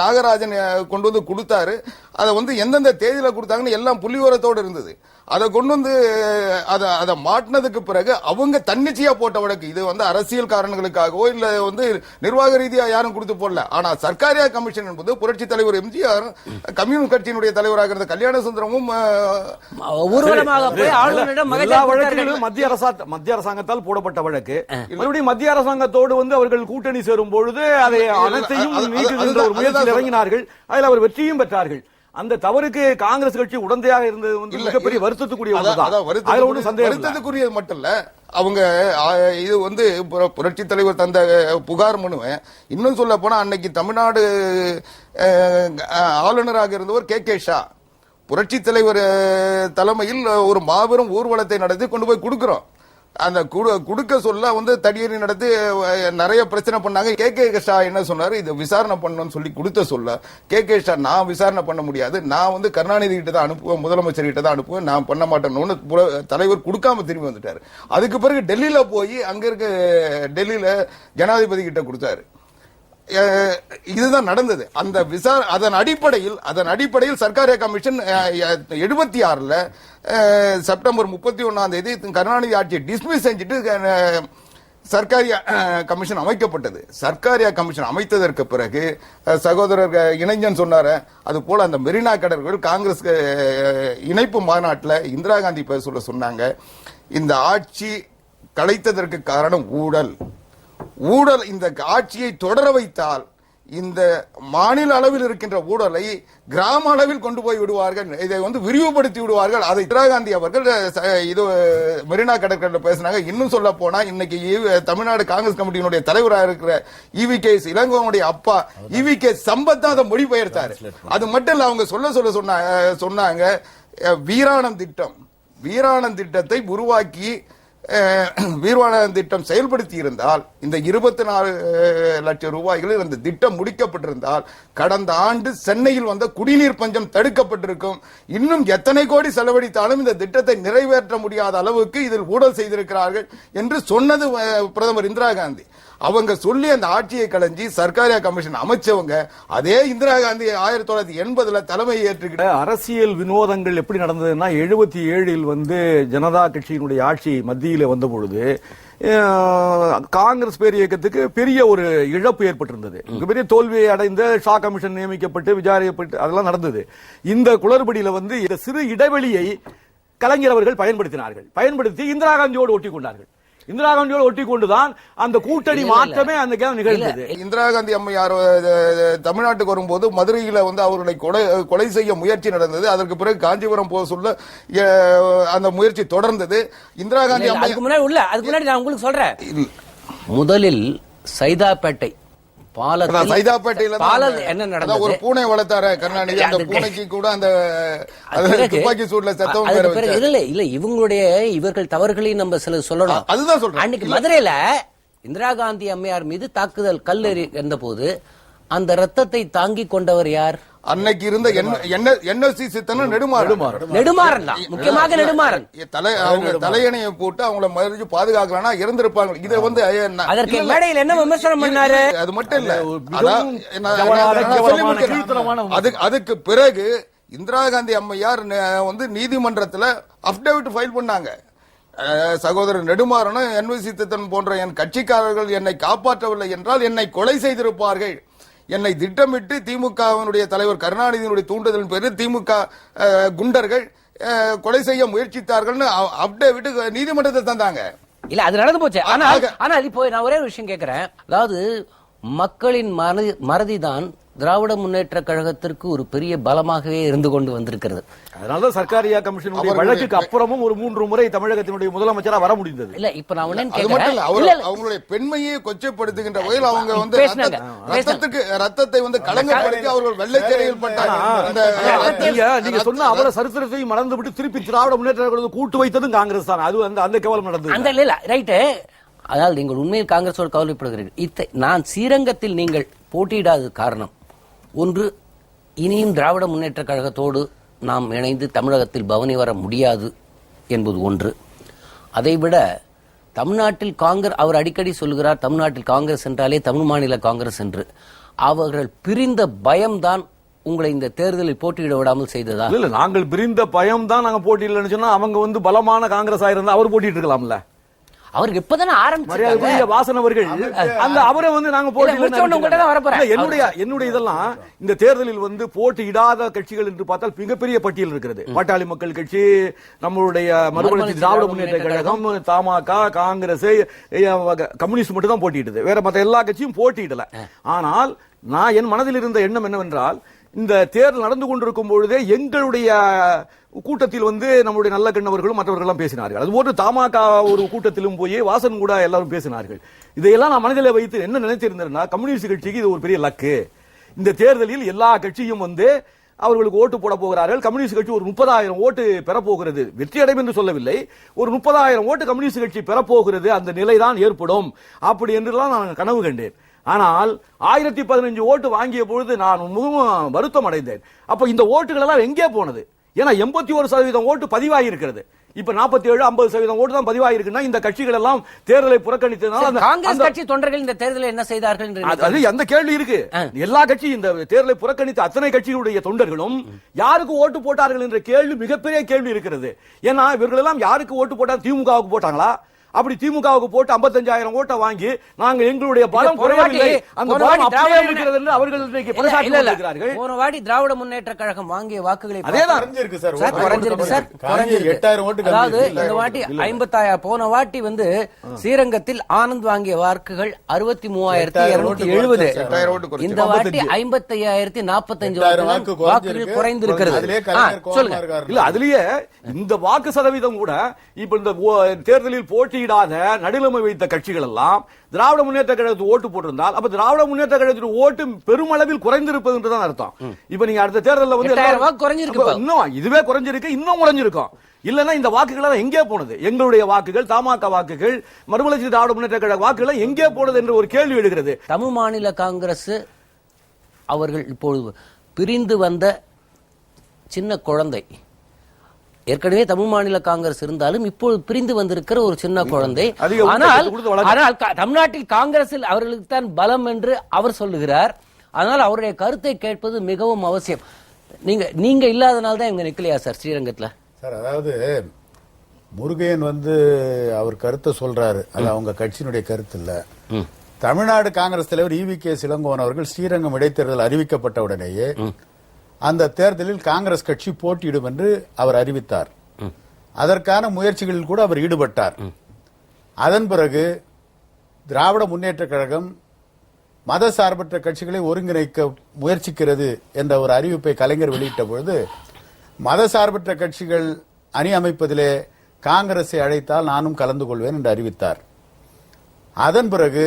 Speaker 2: நாகராஜன் கொண்டு வந்து கொடுத்தாரு. அதை வந்து எந்தெந்த தேதியில கொடுத்தாங்கன்னு எல்லாம் புள்ளிவிவரத்தோடு இருந்தது. அதை கொண்டு வந்து அதை மாட்டினதுக்கு பிறகு அவங்க தன்னிச்சையா போட்ட வழக்கு. இது வந்து அரசியல் காரணங்களுக்காகவோ இல்ல வந்து நிர்வாக ரீதியா யாரும் கொடுத்து போடல. ஆனா சர்க்காரியா கமிஷன் என்பது புரட்சி தலைவர் எம்ஜிஆர், கம்யூனிஸ்ட் கட்சியினுடைய தலைவராக இருந்த கல்யாண சுந்தரமும்
Speaker 3: மத்திய அரசாங்கத்தால் போடப்பட்ட வழக்கு. மறுபடியும் மத்திய அரசாங்கத்தோடு வந்து அவர்கள் கூட்டணி சேரும் பொழுது அதை அனைத்தையும் நீக்குகின்ற ஒரு முயற்சியில் இறங்கினார்கள். அதில் அவர் வெற்றியும் பெற்றார்கள். அந்த தவறுக்கு காங்கிரஸ் கட்சி உடந்தையாக இருந்தது வந்து மிகப்பெரிய வருத்தத்துக்குரியது
Speaker 2: மட்டும் இல்ல. அவங்க இது வந்து புரட்சி தலைவர் தந்த புகார் மனுவை இன்னும் சொல்ல போனா, அன்னைக்கு தமிழ்நாடு ஆளுநராக இருந்தவர் கே ஷா புரட்சி தலைவர் தலைமையில் ஒரு மாபெரும் ஊர்வலத்தை நடத்தி கொண்டு போய் கொடுக்கிறோம். அந்த குடுக்க சொல்ல வந்து தடியடி நடத்தி நிறைய பிரச்சனை பண்ணாங்க. கே ஷா என்ன சொன்னாரு, இதை விசாரணை பண்ணணும்னு சொல்லி கொடுத்த சொல்ல கே ஷா, நான் விசாரணை பண்ண முடியாது, நான் வந்து கருணாநிதி கிட்ட தான் அனுப்புவேன், முதலமைச்சர் கிட்ட தான் அனுப்புவேன், நான் பண்ண மாட்டேன்னு தலைவர் கொடுக்காம திரும்பி வந்துட்டாரு. அதுக்கு பிறகு டெல்லியில போய் அங்க இருக்க டெல்லியில ஜனாதிபதி கிட்ட கொடுத்தாரு. இதுதான் நடந்தது. அந்த அதன் அடிப்படையில் சர்க்காரியா கமிஷன் 76 செப்டம்பர் 31 கருணாநிதி ஆட்சியை டிஸ்மிஸ் செஞ்சுட்டு சர்க்காரியா கமிஷன் அமைக்கப்பட்டது. சர்க்காரியா கமிஷன் அமைத்ததற்கு பிறகு சகோதரர் இணைஞ்சன் சொன்னாரு, அது போல அந்த மெரினா கடற்கரை காங்கிரஸ் இணைப்பு மாநாட்டில் இந்திரா காந்தி பேச சொன்னாங்க, இந்த ஆட்சி கலைத்ததற்கு காரணம் ஊழல். இந்த ஆட்சியை தொடர வைத்தால் இந்த மாநில அளவில் இருக்கின்ற ஊழலை கிராம அளவில் கொண்டு போய் விடுவார்கள், இதை விரிவுபடுத்தி விடுவார்கள். அதை இந்திரா காந்தி அவர்கள் இது மெரினா கடற்கரையில் பேசினாங்க. இன்னும் சொல்ல போனா இன்னைக்கு தமிழ்நாடு காங்கிரஸ் கமிட்டியினுடைய தலைவராக இருக்கிற EVK இளங்கோவனுடைய அப்பா EVK சம்பத் தான் அதை மொழிபெயர்த்தாரு. அது மட்டும் இல்ல, அவங்க சொன்னாங்க வீராணம் திட்டத்தை உருவாக்கி வீரவாணம் திட்டம் செயல்படுத்தி இருந்தால் இந்த 24 லட்சம் ரூபாய்களில் இந்த திட்டம் முடிக்கப்பட்டிருந்தால் கடந்த ஆண்டு சென்னையில் வந்த குடிநீர் பஞ்சம் தடுக்கப்பட்டிருக்கும். இன்னும் எத்தனை கோடி செலவழித்தாலும் இந்த திட்டத்தை நிறைவேற்ற முடியாத அளவுக்கு இதில் ஊழல் செய்திருக்கிறார்கள் என்று சொன்னது பிரதமர் இந்திரா காந்தி. அவங்க சொல்லி அந்த ஆட்சியை கலைஞ்சி சர்க்காரியா கமிஷன் அமைச்சவங்க அதே இந்திரா காந்தி 1980 தலைமை ஏற்றுக்கிட்ட.
Speaker 3: அரசியல் வினோதங்கள் எப்படி நடந்ததுன்னா 77 ஜனதா கட்சியினுடைய ஆட்சி மத்தியில் வந்த பொழுது காங்கிரஸ் பேர் இயக்கத்துக்கு பெரிய ஒரு இழப்பு ஏற்பட்டிருந்தது. பெரிய தோல்வியை அடைந்த ஷா கமிஷன் நியமிக்கப்பட்டு விசாரிக்கப்பட்டு அதெல்லாம் நடந்தது. இந்த குளறுபடியில இந்த சிறு இடைவெளியை கலைஞர் அவர்கள் பயன்படுத்தி இந்திரா காந்தியோடு ஒட்டி கொண்டார்கள். இந்திரா காந்தியோடு ஒட்டி கொண்டுதான் அந்த கூட்டணி மாற்றமே அந்த நிகழ்ந்தது.
Speaker 2: இந்திரா காந்தி அம்மையார் தமிழ்நாட்டுக்கு வரும்போது மதுரையில அவர்களை கொலை செய்ய முயற்சி நடந்தது. அதற்கு பிறகு காஞ்சிபுரம் போக சொல்ல அந்த முயற்சி தொடர்ந்தது. இந்திரா காந்தி
Speaker 1: அதுக்கு முன்னாடி நான் உங்களுக்கு சொல்றேன். முதலில் சைதாப்பேட்டை என்ன நடந்தது?
Speaker 2: ஒரு பூனை வளர்த்தார கருணாநிதி, அந்த பூனைக்கு கூட அந்த துப்பாக்கி சூட்ல சத்தம்
Speaker 1: இல்ல இவர்கள் தவறுகளையும் நம்ம சில சொல்லணும்.
Speaker 2: அதுதான் சொல்றேன்.
Speaker 1: அன்னைக்கு மதுரையில இந்திரா காந்தி அம்மையார் மீது தாக்குதல் கல்லெறி இருந்த போது அந்த ரத்தத்தை தாங்கி கொண்டவர் யார்?
Speaker 2: அன்னைக்கு இருந்த NSC சித்தனும் நெடுமாறன் தான். முக்கியமாக நெடுமாறன் அவங்க தலையணையை போட்டு அவங்கள மறுபடியும் பாதுகாக்கலன்னா இறந்திருப்பாங்க. இதை
Speaker 1: அதற்கு மேடையில் என்ன விமர்சனம் பண்ணாரு?
Speaker 2: அது மட்டும் இல்ல, அதுக்கு பிறகு இந்திரா காந்தி அம்மையார் நீதிமன்றத்தில் அப்டேவிட் ஃபைல் பண்ணாங்க. சகோதரர் நெடுமாறனும் NSC சித்தன் போன்ற என் கட்சிக்காரர்கள் என்னை காப்பாற்றவில்லை என்றால் என்னை கொலை செய்திருப்பார்கள். என்னை திட்டமிட்டு திமுகவினுடைய தலைவர் கருணாநிதியினுடைய தூண்டுதலின் பேரில் திமுக குண்டர்கள் கொலை செய்ய முயற்சித்தார்கள் அப்டேவிட் நீதிமன்றத்தில் தந்தாங்க.
Speaker 1: இல்ல அது நடந்து போச்சு. ஆனால் இப்போ நான் ஒரே ஒரு விஷயம் கேட்கிறேன். அதாவது மக்களின் மறதிதான் திராவிட முன்னேற்ற கழகத்திற்கு ஒரு பெரிய பலமாகவே இருந்து கொண்டு வந்திருக்கிறது.
Speaker 3: அதனால சர்க்காரியா கமிஷனுடைய வழக்குக்கு அப்புறமும் ஒரு 3 முறை தமிழகத்தினுடைய முதலமைச்சரா வர முடிந்தது.
Speaker 1: இல்ல இப்ப நான்
Speaker 2: அவங்களுடைய பெண்மையை கொச்சைப்படுத்துகின்ற வகையில் அவங்க ரத்தத்தை களங்கப்படுத்தி அவர்கள் வெள்ளைச்சேரியில் பட்டாங்க.
Speaker 3: நீங்க சொன்ன அவர சரித்திரத்தையும் மறந்து விட்டு திருப்பி திராவிட முன்னேற்ற கழகத்தை கூட்டு வைத்ததும் காங்கிரஸ் தான். அது அந்த கேவலம் நடந்தது.
Speaker 1: இல்ல ரைட்டு. அதாவது நீங்கள் உண்மையில் காங்கிரஸோடு கவலைப்படுகிறீர்கள். நான் ஸ்ரீரங்கத்தில் நீங்கள் போட்டியிடாத காரணம் ஒன்று, இனியும் திராவிட முன்னேற்ற கழகத்தோடு நாம் இணைந்து தமிழகத்தில் பவனி வர முடியாது என்பது ஒன்று. அதைவிட தமிழ்நாட்டில் அவர் அடிக்கடி சொல்லுகிறார் தமிழ்நாட்டில் காங்கிரஸ் என்றாலே தமிழ் மாநில காங்கிரஸ் என்று. அவர்கள் பிரிந்த பயம்தான் உங்களை இந்த தேர்தலில் போட்டியிட விடாமல் செய்ததா?
Speaker 3: இல்ல, நாங்கள் பிரிந்த பயம் தான் நாங்க போட்டியிடலன்னு சொன்னா அவங்க பலமான காங்கிரஸ் ஆயிருந்தா அவர் போட்டிட்டு இருக்கலாம்ல.
Speaker 1: அவருக்கு இப்பதானே ஆரம்பிச்சாங்க
Speaker 3: வாசன் அவர்கள். அந்த அவரை நாங்க என்னுடைய இதெல்லாம் இந்த தேர்தலில் போட்டியிடாத கட்சிகள் என்று பார்த்தால் மிகப்பெரிய பட்டியல் இருக்கிறது. பாட்டாளி மக்கள் கட்சி, நம்மளுடைய மறுமலர்ச்சி திராவிட முன்னேற்ற கழகம், தமாக, காங்கிரஸ், கம்யூனிஸ்ட் மட்டும் தான் போட்டியிட்டது. வேற மற்ற எல்லா கட்சியும் போட்டியிடல. ஆனால் நான் என் மனதில் இருந்த எண்ணம் என்னவென்றால், இந்த தேர்தல் நடந்து கொண்டிருக்கும் பொழுதே எங்களுடைய கூட்டத்தில் நம்முடைய நல்ல கண்ணவர்களும் மற்றவர்களும் பேசினார்கள். அதுபோன்று தமாக ஒரு கூட்டத்திலும் போய் வாசன் கூட எல்லாரும் பேசினார்கள். இதையெல்லாம் நான் மனதில் வைத்து என்ன நினைச்சிருந்தேன்னா, கம்யூனிஸ்ட் கட்சிக்கு இது ஒரு பெரிய லக்கு. இந்த தேர்தலில் எல்லா கட்சியும் அவர்களுக்கு ஓட்டு போட போகிறார்கள். கம்யூனிஸ்ட் கட்சி ஒரு 30,000 ஓட்டு பெறப்போகிறது. வெற்றி அடையும் என்று சொல்லவில்லை, ஒரு 30,000 ஓட்டு கம்யூனிஸ்ட் கட்சி பெறப்போகிறது. அந்த நிலைதான் ஏற்படும் அப்படி என்றெல்லாம் நான் கனவு கண்டேன். ஆனால் 1015 ஓட்டு வாங்கிய பொழுது நான் மிகவும் வருத்தம் அடைந்தேன். அப்ப இந்த ஓட்டுகள் எல்லாம் எங்கே போனது? ஏன்னா 81% ஓட்டு பதிவாகியிருக்கிறது. இப்ப 47-50% ஓட்டு தான் பதிவாகிருக்குன்னா இந்த கட்சிகள் எல்லாம் தேர்தலை புறக்கணித்ததால்
Speaker 1: காங்கிரஸ் கட்சி தொண்டர்கள் இந்த தேர்தலை என்ன செய்தார்கள்
Speaker 3: அது அந்த கேள்வி இருக்கு. எல்லா கட்சி இந்த தேர்தலை புறக்கணித்த அத்தனை கட்சிகளுடைய தொண்டர்களும் யாருக்கு ஓட்டு போட்டார்கள் என்ற கேள்வி மிகப்பெரிய கேள்வி இருக்கிறது. ஏன்னா இவர்கள் எல்லாம் யாருக்கு ஓட்டு போட்டாங்க? திமுகவுக்கு போட்டாங்களா அப்படி திமுகவுக்கு போட்டு 55,000 ஓட்டை வாங்கி நாங்க எங்களுடைய பலம் குறையவில்லை, அந்த பலம் அப்படியே இருக்கிறது என்று அவர்கள் இன்றைக்கு பறைசாற்றி கொண்டிருக்கிறார்கள்.
Speaker 1: போன வாட்டி திராவிட முன்னேற்ற கழகம் வாங்கிய வாக்குகளை
Speaker 3: அதேதான்
Speaker 4: குறைஞ்சிருக்கு சார்.
Speaker 1: குறைஞ்சிருக்கு சார்.
Speaker 4: 8,000 ஓட்டு.
Speaker 1: அதாவது இந்த வாட்டி 50,000, போன வாட்டி வந்து ஸ்ரீரங்கத்தில் ஆனந்த் வாங்கிய வாக்குகள் 63,270. இந்த வாட்டி 55,045 வாக்குகள் குறைந்திருக்கிறது.
Speaker 3: இல்ல அதுலயே இந்த வாக்கு சதவீதம் கூட இப்ப இந்த தேர்தலில் போட்டியிடாத நடுநிலைமை வைத்த கட்சிகள் எல்லாம் திராவிட முன்னேற்ற கழகத்துக்கு ஓட்டு போட்டிருந்தால் அப்ப திராவிட முன்னேற்ற கழகத்துக்கு ஓட்டு பெருமளவில் குறைந்திருப்பது என்றுதான் அர்த்தம். இப்ப நீங்க அடுத்த தேர்தலில் வந்து இன்னும் இதுவே குறைஞ்சிருக்கு, இன்னும் குறைஞ்சிருக்கும். இல்லன்னா இந்த வாக்குகள் எங்கே போனது? எங்களுடைய வாக்குகள், தமாக வாக்குகள், மறுமலர்ச்சி திராவிட முன்னேற்ற கழக வாக்குகள் எங்கே போனது என்று ஒரு கேள்வி எழுகிறது.
Speaker 1: தமிழ் மாநில காங்கிரஸ் அவர்கள் இப்பொழுது பிரிந்து வந்த சின்ன குழந்தை. ஏற்கனவே தமிழ் மாநில காங்கிரஸ் இருந்தாலும் இப்போது பிரிந்து வந்திருக்கிற ஒரு சின்ன குழந்தை. ஆனால் தமிழ்நாட்டில் காங்கிரஸில் அவர்களுக்கு தான் பலம் என்று அவர் சொல்லுகிறார். அதனால் அவருடைய கருத்தை கேட்பது மிகவும் அவசியம். நீங்க இல்லாதனால தான் இவங்க நிக்கலையா சார் ஸ்ரீரங்கத்துல?
Speaker 4: சார், அதாவது முருகையன் வந்து அவர் கருத்தை சொல்றாரு, அது அவங்க கட்சியினுடைய கருத்து இல்ல. தமிழ்நாடு காங்கிரஸ் தலைவர் EVK இளங்கோவன் அவர்கள் ஸ்ரீரங்கம் இடைத்தேர்தல் அறிவிக்கப்பட்ட உடனேயே அந்த தேர்தலில் காங்கிரஸ் கட்சி போட்டியிடும் என்று அவர் அறிவித்தார். அதற்கான முயற்சிகளில் கூட அவர் ஈடுபட்டார். அதன் பிறகு திராவிட முன்னேற்ற கழகம் மத சார்பற்ற கட்சிகளை ஒருங்கிணைக்க முயற்சிக்கிறது என்ற ஒரு அறிவிப்பை கலைஞர் வெளியிட்ட பொழுது மத சார்பற்ற கட்சிகள் அணி அமைப்பதிலே காங்கிரஸை அழைத்தால் நானும் கலந்து கொள்வேன் என்று அறிவித்தார். அதன் பிறகு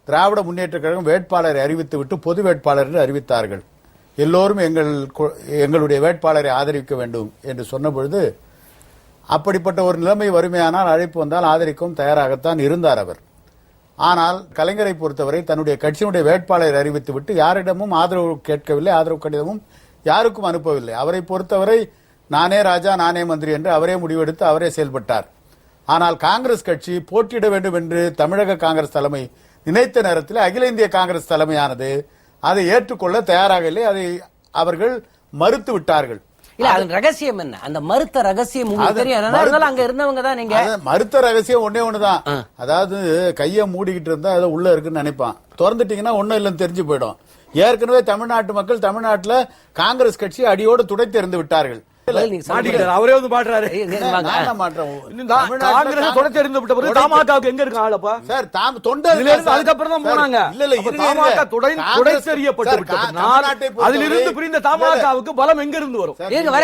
Speaker 4: திராவிட முன்னேற்ற கழகம் வேட்பாளரை அறிவித்துவிட்டு பொது வேட்பாளர் என்று அறிவித்தார்கள். எல்லோரும் எங்களுடைய வேட்பாளரை ஆதரிக்க வேண்டும் என்று சொன்ன பொழுது அப்படிப்பட்ட ஒரு நிலைமை வறுமையானால் அழைப்பு வந்தால் ஆதரிக்கவும் தயாராகத்தான் இருந்தார் அவர். ஆனால் கலைஞரை பொறுத்தவரை தன்னுடைய கட்சியினுடைய வேட்பாளரை அறிவித்துவிட்டு யாரிடமும் ஆதரவு கேட்கவில்லை, ஆதரவு கடிதமும் யாருக்கும் அனுப்பவில்லை. அவரை பொறுத்தவரை நானே ராஜா நானே மந்திரி என்று அவரே முடிவெடுத்து அவரே செயல்பட்டார். ஆனால் காங்கிரஸ் கட்சி போட்டியிட வேண்டும் என்று தமிழக காங்கிரஸ் தலைமை நினைத்த நேரத்தில் அகில இந்திய காங்கிரஸ் தலைமையானது அதை ஏற்றுக்கொள்ள தயாராக இல்லை. அதை அவர்கள் மறுத்து விட்டார்கள்.
Speaker 1: இல்ல, அதன் ரகசியம் என்ன? அந்த மறுத்த ரகசியம் உங்களுக்கு தெரியும். அங்க இருந்தவங்க தான். நீங்க
Speaker 4: மறுத்த ரகசியம் ஒன்னே ஒண்ணுதான். அதாவது கைய மூடிக்கிட்டு இருந்தா அதை உள்ள இருக்குன்னு நினைப்பான். திறந்துட்டீங்கன்னா ஒன்னும் இல்லைன்னு தெரிஞ்சு போயிடும். ஏற்கனவே தமிழ்நாட்டு மக்கள் தமிழ்நாட்டுல காங்கிரஸ் கட்சி அடியோடு துடைத்து எறிந்து விட்டார்கள்.
Speaker 3: அவரே வந்து பாடுறாரு. தமாகாவுக்கு எங்க இருக்கு ஆளப்பா சார்? அதுக்கப்புறம் தான் போனாங்க. அதிலிருந்து பிரிந்த தமாகாவுக்கு பலம் எங்க இருந்து வரும்?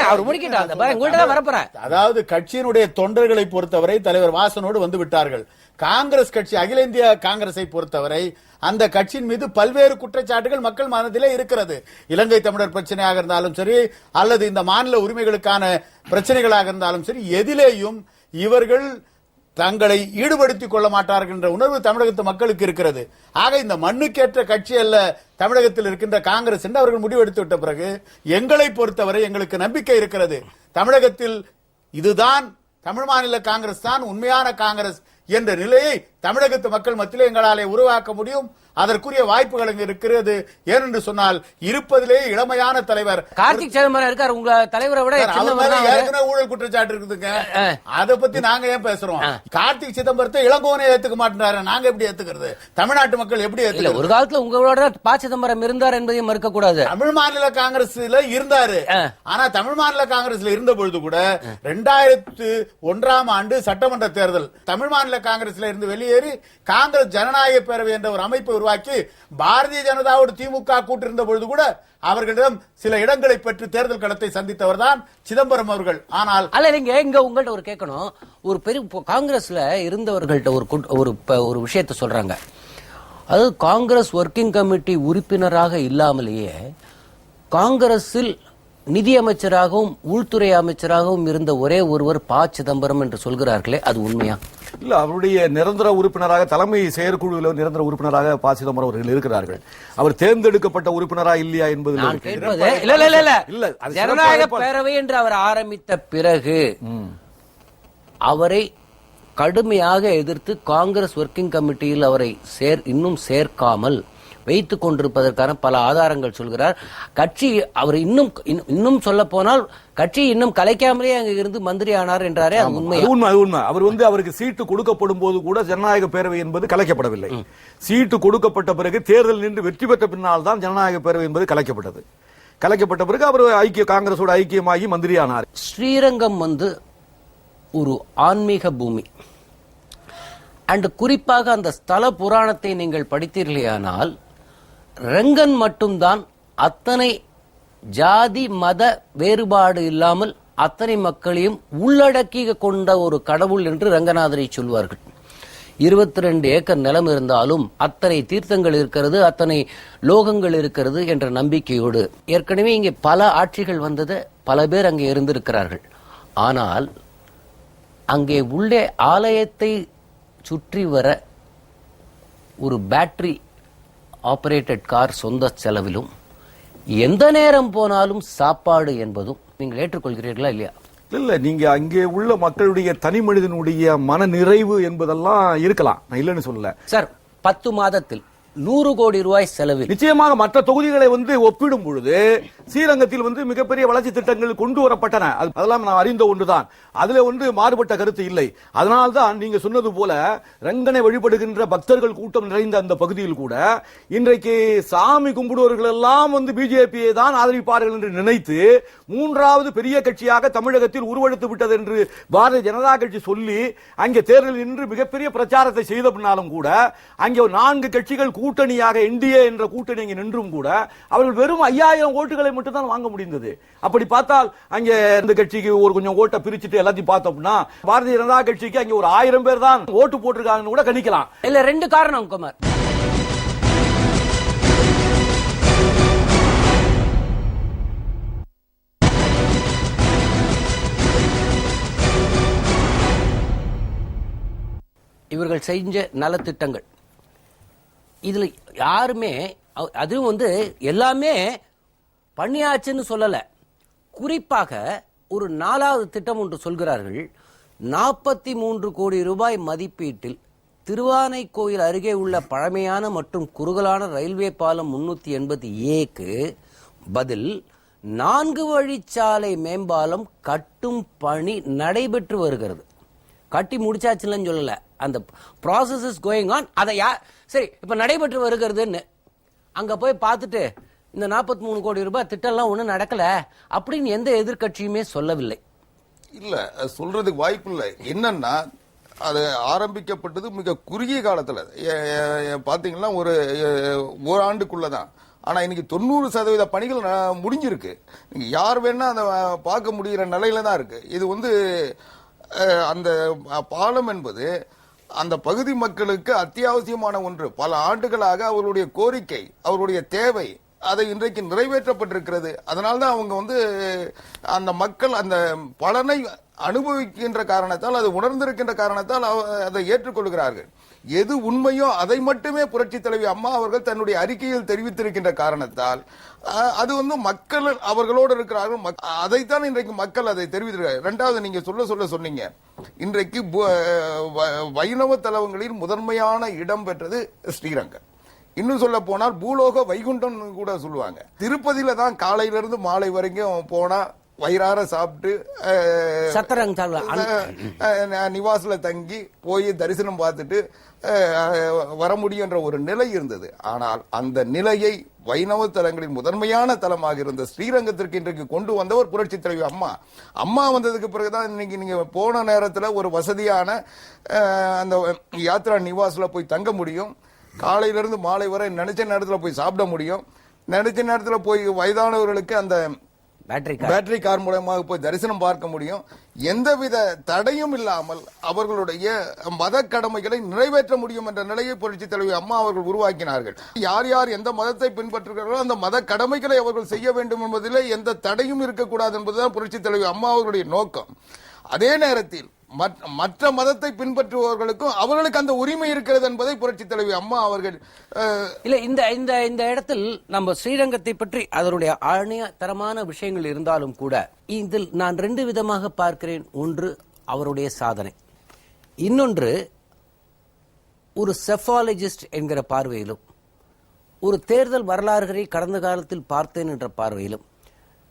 Speaker 1: அவர் முடிக்கிட்டார்.
Speaker 4: அதாவது கட்சியினுடைய தொண்டர்களை பொறுத்தவரை தலைவர் வாசனோடு வந்து விட்டார்கள். காங்கிரஸ் கட்சி அகில இந்திய காங்கிரஸை பொறுத்தவரை அந்த கட்சியின் மீது பல்வேறு குற்றச்சாட்டுகள் மக்கள் மனதிலே இருக்கிறது. இலங்கை தமிழர் பிரச்சனையாக இருந்தாலும் சரி, அல்லது இந்த மாநில உரிமைகளுக்கான பிரச்சனைகளாக இருந்தாலும் சரி, எதிலேயும் இவர்கள் தங்களை ஈடுபடுத்திக் கொள்ள மாட்டார்கள் என்ற உணர்வு தமிழகத்து மக்களுக்கு இருக்கிறது. ஆக இந்த மண்ணுக்கேற்ற கட்சி அல்ல தமிழகத்தில் இருக்கின்ற காங்கிரஸ் என்று அவர்கள் முடிவெடுத்து விட்ட பிறகு எங்களை பொறுத்தவரை எங்களுக்கு நம்பிக்கை இருக்கிறது. தமிழகத்தில் இதுதான் தமிழ் மாநில காங்கிரஸ் தான் உண்மையான காங்கிரஸ் என்ற நிலையை தமிழகத்து மக்கள் மத்தியிலே எங்களாலே உருவாக்க முடியும். அதற்குரிய வாய்ப்புகள் இங்கு இருக்கிறது. ஏனென்று சொன்னால் இருப்பதிலே இளமையான தலைவர்
Speaker 1: கார்த்திக் சிதம்பரம் இருக்கார். உங்க தலைவரை விட
Speaker 4: ஏற்கனவே ஊழல் குற்றச்சாட்டு இருக்குதுங்க. அதை பத்தி நாங்க ஏன் பேசுறோம்? கார்த்திக் சிதம்பரத்தை இளங்கோவனே ஏத்துக்க மாட்டேறாரு. நாங்க எப்படி ஏத்துக்கிறது? தமிழ்நாட்டு மக்கள் எப்படி ஏத்துக்கிறது?
Speaker 1: ஒரு காலத்துல உங்களோட ப. சிதம்பரம் இருந்தார் என்பதையும் மறுக்க கூடாது.
Speaker 4: தமிழ் மாநில காங்கிரஸ்ல இருந்தாரு. ஆனா தமிழ் மாநில காங்கிரஸ்ல இருந்த பொழுது கூட 2001ஆம் ஆண்டு சட்டமன்ற தேர்தல் தமிழ் மாநில காங்கிரஸ்ல இருந்து வெளியேறி காங்கிரஸ் ஜனநாயக பேரவை என்ற ஒரு அமைப்பை உருவாக்கி பாரதிய ஜனதாவோடு திமுக கூட்டிருந்த பொழுது கூட அவர்களிடம் சில இடங்களை பெற்று தேர்தல் களத்தை சந்தித்தவர் தான் சிதம்பரம் அவர்கள். ஆனால்
Speaker 1: இங்க உங்கள்ட்ட ஒரு கேட்கணும். ஒரு பெரிய காங்கிரஸ்ல இருந்தவர்கள்ட்ட ஒரு விஷயத்தை சொல்றாங்க. அதாவது காங்கிரஸ் ஒர்க்கிங் கமிட்டி உறுப்பினராக இல்லாமலேயே காங்கிரஸில் நிதியமைச்சராகவும் உள்துறை அமைச்சராகவும் இருந்த ஒரே ஒருவர் ப. சிதம்பரம் என்று சொல்கிறார்களே, அது உண்மையா?
Speaker 3: இல்ல, அவருடைய நிரந்தர உறுப்பினராக தலைமை செயற்குழுவில் நிரந்தர உறுப்பினராக ப. சிதம்பரம் அவர்கள் இருக்கிறார்கள். அவர் தேர்ந்தெடுக்கப்பட்ட உறுப்பினரா இல்லையா என்பது
Speaker 1: ஜனநாயக பேரவை என்று அவர் ஆரம்பித்த பிறகு அவரை கடுமையாக எதிர்த்து காங்கிரஸ் ஒர்க்கிங் கமிட்டியில் அவரை இன்னும் சேர்க்காமல் வைத்துக் கொண்டிருப்பதற்கான பல ஆதாரங்கள் சொல்கிறார். கட்சி அவர் இன்னும் சொல்ல போனால் கட்சி இன்னும் கலைக்காமலே அங்க இருந்து மந்திரி ஆனார் என்றாரே, அது உண்மை.
Speaker 3: அவர் அவருக்கு சீட்டு கொடுக்கப்படும் போது கூட ஜனநாயக பேரவை என்பது கலைக்கப்படவில்லை. சீட்டு கொடுக்கப்பட்ட பிறகு தேர்தல் நின்று வெற்றி பெற்ற பின்னால் தான் ஜனநாயக பேரவை என்பது கலைக்கப்பட்டது. கலைக்கப்பட்ட பிறகு அவர் காங்கிரஸோட ஐக்கியமாகி மந்திரி ஆனார்.
Speaker 1: ஸ்ரீரங்கம் ஒரு ஆன்மீக பூமி. அண்ட் குறிப்பாக அந்த ஸ்தல புராணத்தை நீங்கள் படித்தீர்களேயானால் ரங்கன் மட்டும்தான் அத்தனை ஜாதி மத வேறுபாடு இல்லாமல் அத்தனை மக்களையும் உள்ளடக்கி கொண்ட ஒரு கடவுள் என்று ரங்கநாதரை சொல்வார்கள். 22 ஏக்கர் நிலம் இருந்தாலும் அத்தனை தீர்த்தங்கள் இருக்கிறது, அத்தனை லோகங்கள் இருக்கிறது என்ற நம்பிக்கையோடு ஏற்கனவே இங்கே பல ஆட்சிகள் வந்தது, பல பேர் அங்கே இருந்திருக்கிறார்கள். ஆனால் அங்கே உள்ளே ஆலயத்தை சுற்றி வர ஒரு பேட்டரி ஆபரேட்டட் கார் சொந்த செலவிலும் எந்த நேரம் போனாலும் சாப்பாடு என்பதும் நீங்கள் ஏற்றுக்கொள்கிறீர்களா இல்லையா?
Speaker 3: இல்ல, நீங்க அங்கே உள்ள மக்களுடைய தனி மனிதனுடைய மன நிறைவு என்பதெல்லாம் இருக்கலாம், நான் இல்லைன்னு சொல்லல
Speaker 1: சார். 10 மாதத்தில் 100 கோடி ரூபாய் செலவில்
Speaker 3: நிச்சயமாக மற்ற தொகுதிகளை ஒப்பிடும் பொழுது ஸ்ரீரங்கத்தில் மிகப்பெரிய வளர்ச்சி திட்டங்கள் கொண்டு வரப்பட்டன. அதெல்லாம் நான் அறிந்த ஒன்றுதான். அதுல மாறுபட்ட கருத்து இல்லை. அதனால்தான் நீங்க சொன்னது போல ரங்கனை வழிபடுகின்ற பக்தர்கள் கூட்டம் நிறைந்த அந்த பகுதியில் கூட இன்றைக்கு சாமி கும்பிடுவர்கள் எல்லாம் பிஜேபியை தான் ஆதரிப்பார்கள் என்று நினைத்து 3வது பெரிய கட்சியாக தமிழகத்தில் உருவெடுத்து விட்டது என்று பாரதிய ஜனதா கட்சி சொல்லி அங்கே தேர்தலில் நின்று மிகப்பெரிய பிரச்சாரத்தை செய்த பின்னாலும் கூட அங்கே 4 கட்சிகள் கூட்டணியாக என்டிஏ என்ற கூட்டணி அங்கே நின்றும் கூட அவர்கள் வெறும் 5000 ஓட்டுகளை மட்டும் தான் வாங்க முடிந்தது. அப்படி பார்த்தால் அங்கே இந்த கட்சிக்கு ஒரு கொஞ்சம் ஓட்டை பிரிச்சுட்டு எல்லாத்தையும் பார்த்தோம்னா பாரதிய ஜனதா கட்சிக்கு அங்கே ஒரு 1000 பேர் தான் ஓட்டு போட்டிருக்காங்கன்னு கூட கணிக்கலாம்.
Speaker 1: இல்ல 2 காரணம் குமார். இவர்கள் செஞ்ச நலத்திட்டங்கள் இதுல யாருமே அதுவும் எல்லாமே பண்ணியாச்சுன்னு சொல்லல. குறிப்பாக ஒரு 4வது திட்டம் ஒன்று சொல்கிறார்கள். 43 கோடி ரூபாய் மதிப்பீட்டில் திருவானைக்கோயில் அருகே உள்ள பழமையான மற்றும் குறுகலான ரயில்வே பாலம் 380A பதில் 4 வழிச்சாலை மேம்பாலம் கட்டும் பணி நடைபெற்று வருகிறது. கட்டி முடிச்சாச்சுன்னு சொல்லல, அந்த ப்ராசஸ் இஸ் கோயிங் ஆன். அதை சரி இப்ப நடைபெற்று வருகிறதுன்னு அங்க போய் பார்த்துட்டு இந்த 43 கோடி ரூபாய் திட்டம்லாம் ஒண்ணும் நடக்கல அப்படின்னு எந்த எதிர்கட்சியுமே சொல்லவில்லை.
Speaker 2: இல்ல, சொல்றதுக்கு வாய்ப்பு இல்லை. என்னன்னா அது ஆரம்பிக்கப்பட்டது மிக குறுகிய காலத்துல, பாத்தீங்கன்னா ஒரு ஆண்டுக்குள்ளதான். ஆனா இன்னைக்கு 90% பணிகள் முடிஞ்சிருக்கு. நீங்க யார் வேணா அதை பார்க்க முடிகிற நிலையில தான் இருக்கு. இது அந்த பாலம் என்பது அந்த பகுதி மக்களுக்கு அத்தியாவசியமான ஒன்று. பல ஆண்டுகளாக அவர்களுடைய கோரிக்கை, அவருடைய தேவை, அதை இன்றைக்கு நிறைவேற்றப்பட்டிருக்கிறது. அதனால்தான் அவங்க அந்த மக்கள் அந்த பலனை அனுபவிக்கின்ற காரணத்தால், அது உணர்ந்திருக்கின்ற காரணத்தால் அதை ஏற்றுக்கொள்கிறார்கள். எது உண்மையோ அதை மட்டுமே புரட்சி தலைவி அம்மா அவர்கள் தன்னுடைய அறிக்கையில் தெரிவித்திருக்கின்ற காரணத்தால் அது மக்கள் அவர்களோடு இருக்கிறார்கள். அதைத்தான் இன்றைக்கு மக்கள் அதை தெரிவித்திருக்கிறார்கள். 2வது நீங்க சொன்னீங்க, இன்றைக்கு வைணவ தலங்களில் முதன்மையான இடம் பெற்றது ஸ்ரீரங்கம். இன்னும் சொல்ல போனால் பூலோக வைகுண்டம் கூட சொல்லுவாங்க. திருப்பதியில தான் காலையிலிருந்து மாலை வரைக்கும் போனா வயிறார சாப்பிட்டு நிவாசில தங்கி போய் தரிசனம் பார்த்துட்டு வர முடியும் என்ற ஒரு நிலை இருந்தது. ஆனால் அந்த நிலையை வைணவ தலங்களின் முதன்மையான தலமாக இருந்த ஸ்ரீரங்கத்திற்கு இன்றைக்கு கொண்டு வந்தவர் புரட்சி தலைவி அம்மா. அம்மா வந்ததுக்கு பிறகுதான் இன்னைக்கு நீங்க போன நேரத்தில் ஒரு வசதியான அந்த யாத்ரா நிவாசில போய் தங்க முடியும். காலையிலிருந்து மாலை வரை நினைச்ச நேரத்தில் போய் சாப்பிட முடியும். நினைச்ச நேரத்தில் போய் வயதானவர்களுக்கு அந்த பேட்டரி கார் மூலமாக போய் தரிசனம் பார்க்க முடியும். எந்தவித தடையும் இல்லாமல் அவர்களுடைய மத கடமைகளை நிறைவேற்ற முடியும் என்ற நிலையை புரட்சி தலைவி அம்மா அவர்கள் உருவாக்கினார்கள். யார் யார் எந்த மதத்தை பின்பற்றுகிறார்களோ அந்த மத கடமைகளை அவர்கள் செய்ய வேண்டும் என்பதிலே எந்த தடையும் இருக்கக்கூடாது என்பதுதான் புரட்சி தலைவி அம்மா அவர்களுடைய நோக்கம். அதே நேரத்தில் மற்ற மதத்தை பின்பற்றுபவர்களுக்கும் அவர்களுக்கு அந்த உரிமை இருக்கிறது என்பதை புரட்சி தலைவி அம்மா அவர்கள்
Speaker 1: இல்ல. இந்த இடத்தில் நம்ம ஸ்ரீரங்கத்தை பற்றி அதனுடைய ஆணியத்தரமான விஷயங்கள் இருந்தாலும் கூட இதில் நான் 2 விதமாக பார்க்கிறேன். ஒன்று அவருடைய சாதனை, இன்னொன்று ஒரு செஃபாலஜிஸ்ட் என்கிற பார்வையிலும் ஒரு தேர்தல் வரலாறுகளை கடந்த காலத்தில் பார்த்தேன் என்ற பார்வையிலும்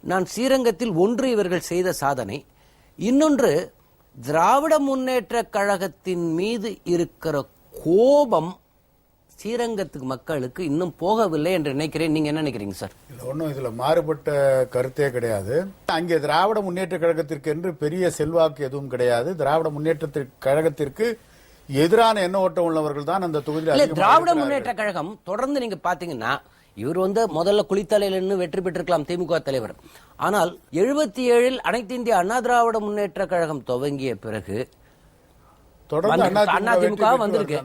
Speaker 1: நான் ஸ்ரீரங்கத்தில் ஒன்று இவர்கள் செய்த சாதனை, இன்னொன்று திராவிட முன்னேற்ற கழகத்தின் மீது இருக்கிற கோபம் ஸ்ரீரங்கத்துக்கு மக்களுக்கு இன்னும் போகவில்லை என்று நினைக்கிறேன். நீங்க என்ன நினைக்கிறீங்க சார்?
Speaker 4: ஒன்னும் இதுல மாறுபட்ட கருத்தே கிடையாது. அங்கே திராவிட முன்னேற்ற கழகத்திற்கு என்று பெரிய செல்வாக்கு எதுவும் கிடையாது. திராவிட முன்னேற்ற கழகத்திற்கு எதிரான எண்ண ஓட்டம் உள்ளவர்கள் தான் அந்த தொகுதியில்.
Speaker 1: திராவிட முன்னேற்ற கழகம் தொடர்ந்து நீங்க பாத்தீங்கன்னா, இவர் முதல்ல குளித்தலையில் வெற்றி பெற்றிருக்கலாம் திமுக தலைவர். ஆனால் 77 அனைத்து இந்திய அண்ணா திராவிட முன்னேற்ற கழகம் துவங்கிய பிறகு அதிமுக வந்திருக்கு.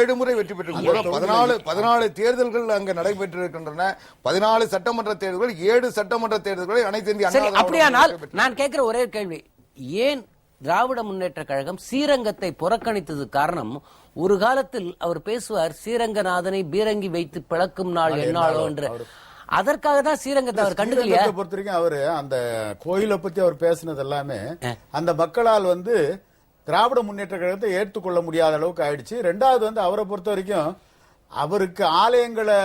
Speaker 2: 7 முறை வெற்றி பெற்றிருக்கிறது. 14 தேர்தல்கள் அங்க நடைபெற்றிருக்கின்றன. 14 சட்டமன்ற தேர்தல்கள், 7 சட்டமன்ற தேர்தல்களை அனைத்து இந்திய அண்ணா.
Speaker 1: அப்படியானால் நான் கேட்கிற ஒரே கேள்வி, ஏன் திராவிட முன்னேற்ற கழகம் ஸ்ரீரங்கத்தை புறக்கணித்தது காரணம்? ஒரு காலத்தில் அவர் பேசுவார், ஸ்ரீரங்கநாதனை பீரங்கி வைத்து பிளக்கும் நாள் என்னாலோ என்று. அதற்காக தான் ஸ்ரீரங்கத்தை அவர் கண்டுக்கலையா?
Speaker 4: பொறுத்த வரைக்கும் அவரு அந்த கோயிலை பத்தி அவர் பேசினது எல்லாமே அந்த மக்களால் திராவிட முன்னேற்ற கழகத்தை ஏற்றுக்கொள்ள முடியாத அளவுக்கு ஆயிடுச்சு. ரெண்டாவது அவரை பொறுத்த வரைக்கும் அவருக்கு ஆலயங்களை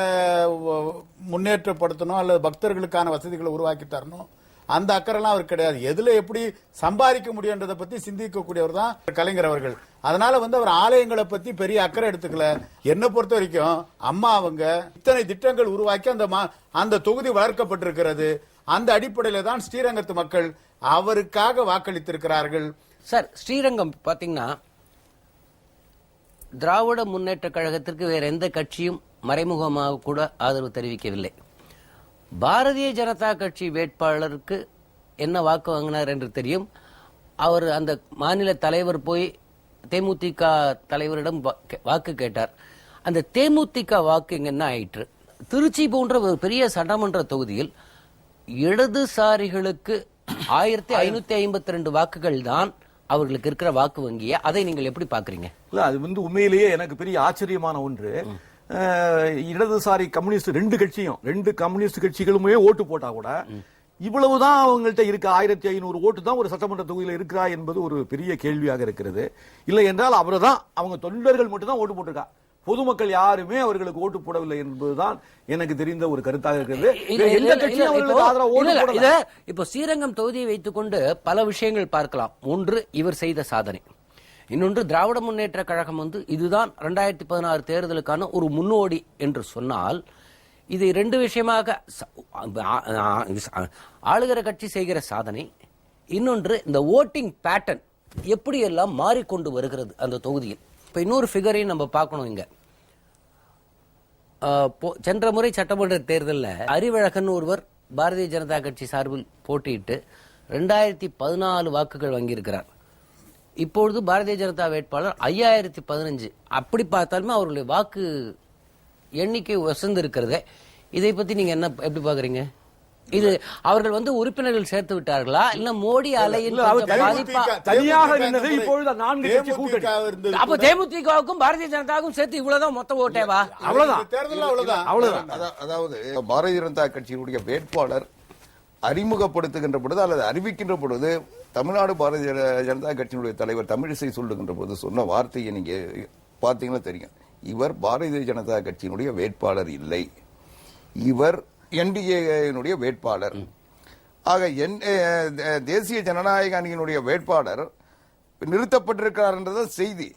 Speaker 4: முன்னேற்றப்படுத்தணும் அல்லது பக்தர்களுக்கான வசதிகளை உருவாக்கி தரணும், அந்த அக்கறைலாம் அவருக்கு கிடையாது. எதுல எப்படி சம்பாதிக்க முடியும்ன்றதை பத்தி சிந்திக்கக்கூடியவர் தான் கலைஞர் அவர்கள். அதனால அவர் ஆலயங்களை பத்தி பெரிய அக்கறை எடுத்துக்கல. என்ன பொறுத்த வரைக்கும் அம்மா அவங்க இத்தனை திட்டங்கள் உருவாக்கி அந்த தொகுதி வளர்க்கப்பட்டிருக்கிறது. அந்த அடிப்படையில தான் ஸ்ரீரங்கத்து மக்கள் அவருக்காக வாக்களித்திருக்கிறார்கள்.
Speaker 1: சார், ஸ்ரீரங்கம் பாத்தீங்கன்னா திராவிட முன்னேற்ற கழகத்திற்கு வேற எந்த கட்சியும் மறைமுகமாக கூட ஆதரவு தெரிவிக்கவில்லை. பாரதிய ஜனதா கட்சி வேட்பாளருக்கு என்ன வாக்கு வாங்கினார் என்று தெரியும். அவர் அந்த மாநில தலைவர் போய் தேமுதிக தலைவரிடம் வாக்கு கேட்டார். அந்த தேமுதிக வாக்கு இங்க என்ன ஆயிற்று? திருச்சி போன்ற ஒரு பெரிய சட்டமன்ற தொகுதியில் இடதுசாரிகளுக்கு 1552 வாக்குகள் தான் அவர்களுக்கு இருக்கிற வாக்கு வங்கிய. அதை நீங்கள் எப்படி பாக்குறீங்க?
Speaker 3: இல்ல, அது உண்மையிலேயே எனக்கு பெரிய ஆச்சரியமான ஒன்று. இடதுசாரி கம்யூனிஸ்ட் ரெண்டு கம்யூனிஸ்ட் கட்சிகளுமே ஓட்டு போட்டா கூட இவ்வளவுதான் அவங்கள்ட்ட இருக்க 1500 ஓட்டு தான் ஒரு சட்டமன்ற தொகுதியில் இருக்கிறா என்பது ஒரு பெரிய கேள்வியாக இருக்கிறது. இல்லை என்றால் அவர்தான் அவங்க தொண்டர்கள் மட்டும் தான் ஓட்டு போட்டிருக்கா, பொதுமக்கள் யாருமே அவர்களுக்கு ஓட்டு போடவில்லை என்பதுதான் எனக்கு தெரிந்த ஒரு கருத்தாக இருக்கிறது.
Speaker 1: இப்போ ஸ்ரீரங்கம் தொகுதியை வைத்துக் கொண்டு பல விஷயங்கள் பார்க்கலாம். ஒன்று, இவர் செய்த சாதனை. இன்னொன்று, திராவிட முன்னேற்ற கழகம் இதுதான் 2016 தேர்தலுக்கான ஒரு முன்னோடி என்று சொன்னால், இது 2 விஷயமாக ஆளுகிற கட்சி செய்கிற சாதனை. இன்னொன்று, இந்த ஓட்டிங் பேட்டர்ன் எப்படி எல்லாம் மாறிக்கொண்டு வருகிறது அந்த தொகுதியில். இப்ப இன்னொரு ஃபிகரையும் நம்ம பார்க்கணும். இங்க சென்ற முறை சட்டமன்ற தேர்தலில் அறிவழகன் ஒருவர் பாரதிய ஜனதா கட்சி சார்பில் போட்டியிட்டு 2014 வாக்குகள் வாங்கியிருக்கிறார். இப்பொழுது பாரதிய ஜனதா வேட்பாளர் 5015. அப்படி பார்த்தாலுமே அவருடைய வாக்கு எண்ணிக்கை உசந்து இருக்கிறது. இதை பத்தி நீங்க எப்படி பாக்குறீங்க? இது அவர்கள் உறுப்பினர்கள் சேர்த்து விட்டார்களா, இல்ல மோடி அலையில்
Speaker 3: தனியாக நின்னது இப்பொழுது 4 கட்சி கூட்டணி?
Speaker 1: அப்ப தேமுதிகவுக்கும் பாரதிய ஜனதாவுக்கும் சேர்த்து இவ்வளவுதான் மொத்த ஓட்டேவா?
Speaker 3: அவ்வளவுதான்.
Speaker 2: அதாவது பாரதிய ஜனதா கட்சியினுடைய வேட்பாளர் அறிமுகப்படுத்துகின்ற பொழுது அல்லது அறிவிக்கின்ற பொழுது தமிழ்நாடு பாரதிய ஜனதா கட்சியினுடைய தலைவர் தமிழிசை சொல்லுகின்ற போது சொன்ன வார்த்தையை நீங்க பாத்தீங்கன்னா தெரியும். இவர் பாரதிய ஜனதா கட்சியினுடைய வேட்பாளர் இல்லை, இவர் என்டிஏனுடைய வேட்பாளர். ஆக தேசிய ஜனநாயக அணியினுடைய வேட்பாளர் நிறுத்தப்பட்டிருக்கிறார் என்றது செய்தி.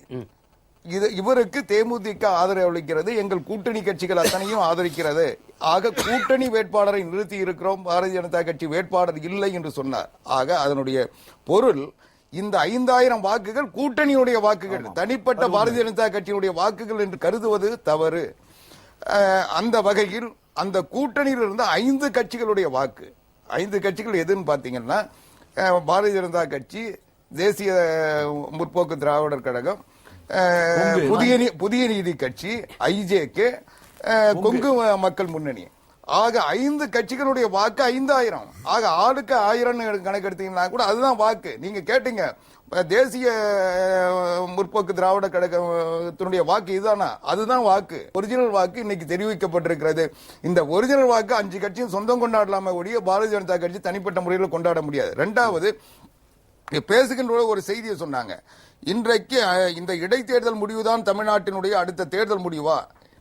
Speaker 2: இவருக்கு தேமுதிக ஆதரவு அளிக்கிறது, எங்கள் கூட்டணி கட்சிகள் அத்தனையும் ஆதரிக்கிறது. ஆக கூட்டணி வேட்பாளரை நிறுத்தி இருக்கிறோம், பாரதிய ஜனதா கட்சி வேட்பாளர் இல்லை என்று சொன்னார். ஆக அதனுடைய பொருள் இந்த 5000 வாக்குகள் கூட்டணியுடைய வாக்குகள், தனிப்பட்ட பாரதிய ஜனதா கட்சியினுடைய வாக்குகள் என்று கருதுவது தவறு. அந்த வகையில் அந்த கூட்டணியில் இருந்த 5 கட்சிகளுடைய வாக்கு, 5 கட்சிகள் எதுன்னு பாத்தீங்கன்னா பாரதிய ஜனதா கட்சி, தேசிய முற்போக்கு திராவிடர் கழகம், புதிய நீதி கட்சி, ஐஜேகே, கொங்கு மக்கள் முன்னணி. ஆக 5 கட்சிகளுடைய வாக்கு 5000. ஆக ஆளுக்கு 1000 கணக்கு எடுத்தீங்கன்னா கூட அதுதான் வாக்கு. நீங்க கேட்டீங்க தேசிய முற்போக்கு திராவிட கழகத்தினுடைய வாக்கு இதுதானா? அதுதான் வாக்கு, ஒரிஜினல் வாக்கு இன்னைக்கு தெரிவிக்கப்பட்டிருக்கிறது. இந்த ஒரிஜினல் வாக்கு 5 கட்சியும் சொந்தம் கொண்டாடலாம ஒழிய பாரதிய ஜனதா கட்சி தனிப்பட்ட முறையில் கொண்டாட முடியாது. 2வது, பேசுகின்ற ஒரு செய்தியை சொன்னாங்க, இன்றைக்கு இந்த இடைத்தேர்தல் முடிவுதான் தமிழ்நாட்டினுடைய அடுத்த தேர்தல் முடிவா?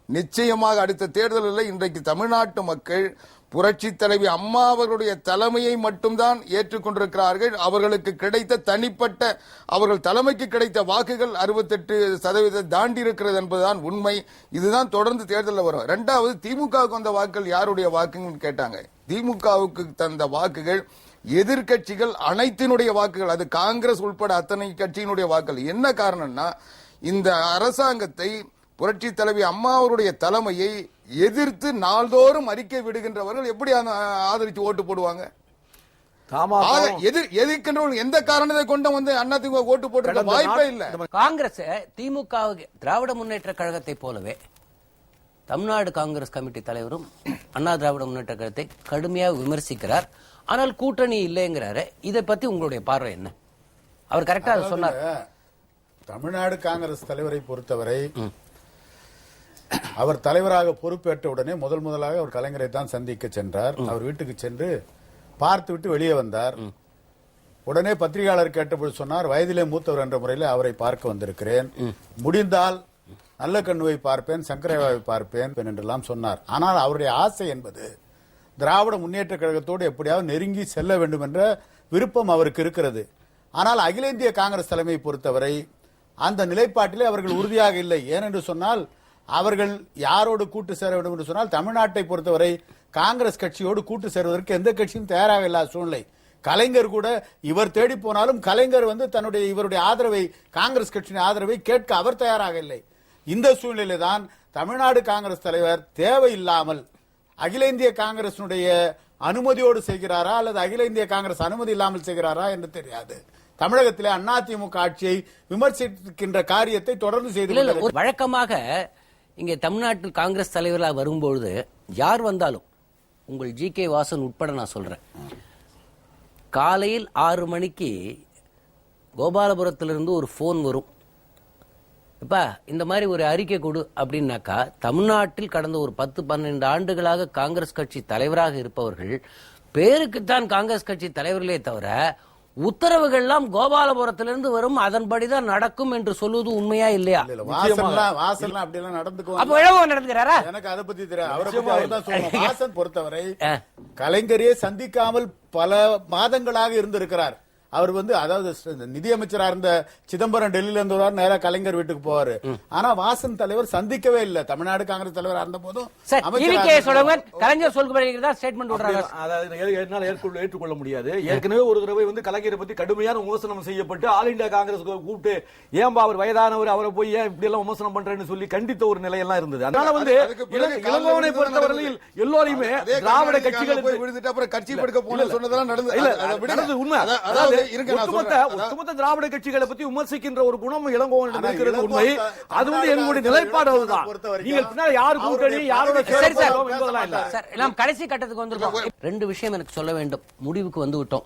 Speaker 2: நிச்சயமாக அடுத்த தேர்தலில் இன்றைக்கு தமிழ்நாட்டு மக்கள் புரட்சி தலைவி அம்மா அவர்களுடைய தலைமையை மட்டும்தான் ஏற்றுக்கொண்டிருக்கிறார்கள். அவர்களுக்கு கிடைத்த தனிப்பட்ட அவர்கள் தலைமைக்கு கிடைத்த வாக்குகள் 68% தாண்டி இருக்கிறது என்பதுதான் உண்மை. இதுதான் தொடர்ந்து தேர்தலில் வரும். இரண்டாவது, திமுகவுக்கு வந்த வாக்குகள் யாருடைய வாக்குன்னு கேட்டாங்க. திமுகவுக்கு தந்த வாக்குகள் எதிர்கட்சிகள் அனைத்தினுடைய வாக்குகள், அது காங்கிரஸ் உட்பட அத்தனை கட்சியினுடைய வாக்குகள். என்ன காரணம்னா, இந்த அரசாங்கத்தை புரட்சி தலைவி அம்மா அவருடைய தலைமையை எதிர்த்து நாள்தோறும் அறிக்கை விடுகின்றவர்கள் எப்படி ஆதரிச்சு ஓட்டு போடுவாங்க? எதிர்க்கின்றவர்கள் எந்த காரணத்தை கொண்டு வந்து அதிமுக ஓட்டு போட்டு வாய்ப்பே இல்ல.
Speaker 1: காங்கிரஸ் திமுக திராவிட முன்னேற்ற கழகத்தை போலவே தமிழ்நாடு காங்கிரஸ் கமிட்டி தலைவரும் அண்ணா திராவிட முன்னேற்ற கழகத்தை கடுமையாக விமர்சிக்கிறார். ஆனால் கூட்டணி இல்லைங்கிறாரு. இதை பத்தி உங்களுடைய பார்வை என்ன? அவர் கரெக்டா சொன்னார்.
Speaker 4: தமிழ்நாடு காங்கிரஸ் தலைவரை பொறுத்தவரை அவர் தலைவராக பொறுப்பேற்ற உடனே முதலாக அவர் கலைஞரை தான் சந்திக்க சென்றார். அவர் வீட்டுக்கு சென்று பார்த்து விட்டு வெளியே வந்தார். உடனே பத்திரிகையாளர் கேட்டபோது சொன்னார், வயதிலே மூத்தவர் என்ற முறையில் அவரை பார்க்க வந்திருக்கிறேன், முடிந்தால் நல்ல கண்ணுவை பார்ப்பேன், சங்கரேவாவை பார்ப்பேன் என்றெல்லாம் சொன்னார். ஆனால் அவருடைய ஆசை என்பது திராவிட முன்னேற்ற கழகத்தோடு எப்படியாவது நெருங்கி செல்ல வேண்டும் என்ற விருப்பம் அவருக்கு இருக்கிறது. ஆனால் அகில இந்திய காங்கிரஸ் தலைமையை பொறுத்தவரை அந்த நிலைப்பாட்டிலே அவர்கள் உறுதியாக இல்லை. ஏனென்று சொன்னால், அவர்கள் யாரோடு கூட்டு சேர வேண்டும் என்று சொன்னால், தமிழ்நாட்டை பொறுத்தவரை காங்கிரஸ் கட்சியோடு கூட்டு சேருவதற்கு எந்த கட்சியும் தயாராக இல்லாத சூழ்நிலை. கலைஞர் கூட இவர் தேடி போனாலும் கலைஞர் தன்னுடைய இவருடைய ஆதரவை, காங்கிரஸ் கட்சியின் ஆதரவை கேட்க அவர் தயாராக இல்லை. இந்த சூழ்நிலை தான் தமிழ்நாடு காங்கிரஸ் தலைவர் தேவையில்லாமல் அகில இந்திய காங்கிரசினுடைய அனுமதியோடு செய்கிறாரா அல்லது அகில இந்திய காங்கிரஸ் அனுமதி இல்லாமல் செய்கிறாரா என்று தெரியாது. தமிழகத்திலே அதிமுக ஆட்சியை விமர்சிக்கின்ற காரியத்தை தொடர்ந்து செய்து
Speaker 1: வழக்கமாக இங்கே தமிழ்நாட்டில் காங்கிரஸ் தலைவர்களாக வரும்பொழுது யார் வந்தாலும், உங்கள் ஜி.கே. வாசன் உட்பட நான் சொல்றேன், காலையில் 6 மணிக்கு கோபாலபுரத்திலிருந்து ஒரு போன் வரும். இப்ப இந்த மாதிரி ஒரு அறிக்கை கொடு அப்படின்னாக்கா, தமிழ்நாட்டில் கடந்த ஒரு 10-12 ஆண்டுகளாக காங்கிரஸ் கட்சி தலைவராக இருப்பவர்கள் பேருக்குத்தான் காங்கிரஸ் கட்சி தலைவர்களே தவிர உத்தரவுகள்லாம் கோபாலபுரத்திலிருந்து வரும், அதன்படிதான் நடக்கும் என்று சொல்லுவது உண்மையா இல்லையா?
Speaker 4: நடந்துக்கிறாரா? எனக்கு அதை பத்தி தெரியாது. வாசன் பொறுத்தவரை கலைஞரே சந்திக்காமல் பல மாதங்களாக இருந்திருக்கிறார். அவர் அதாவது நிதியமைச்சரா இருந்த சிதம்பரம் டெல்லியில இருந்து வருவார், நேரா கலைஞர் வீட்டுக்கு போவாரு. ஆனா வாசன் தலைவர் சந்திக்கவே இல்லை. தமிழ்நாடு காங்கிரஸ் தலைவர் இருந்த போதும்
Speaker 1: கலைஞர்
Speaker 3: ஏற்றுக்கொள்ள முடியாது. ஏற்கனவே ஒரு தடவை கலைஞரை பத்தி கடுமையான விமர்சனம் செய்யப்பட்டு ஆல் இந்தியா காங்கிரஸ் கூப்பிட்டு, ஏன்பா அவர் வயதானவர், அவரை போய் ஏன் இப்படி எல்லாம் விமர்சனம் பண்றேன்னு சொல்லி கண்டித்த ஒரு நிலையெல்லாம் இருந்தது. அதனால இளங்கோவனை பொறுத்தவரையில் எல்லோரையுமே திராவிட கட்சிகள்
Speaker 2: கட்சி படுக்க போன சொன்னதெல்லாம் நடந்தது
Speaker 3: உண்மை. அதாவது ஒட்டுமொத்த திராவிட கட்சிகளை பத்தி விமர்சிக்கின்ற ஒரு குணம் இளங்கோவனிடம் இருக்கிறது உண்மை. அது எங்களுடைய நிலைப்பாடு. அதுதான் நீங்கள் பின்னால் யாரு கூட்டணி யாரோட
Speaker 1: நாம் கடைசி கட்டத்துக்கு வந்திருக்கோம். 2 விஷயம் எனக்கு சொல்ல வேண்டும். முடிவுக்கு வந்து விட்டோம்.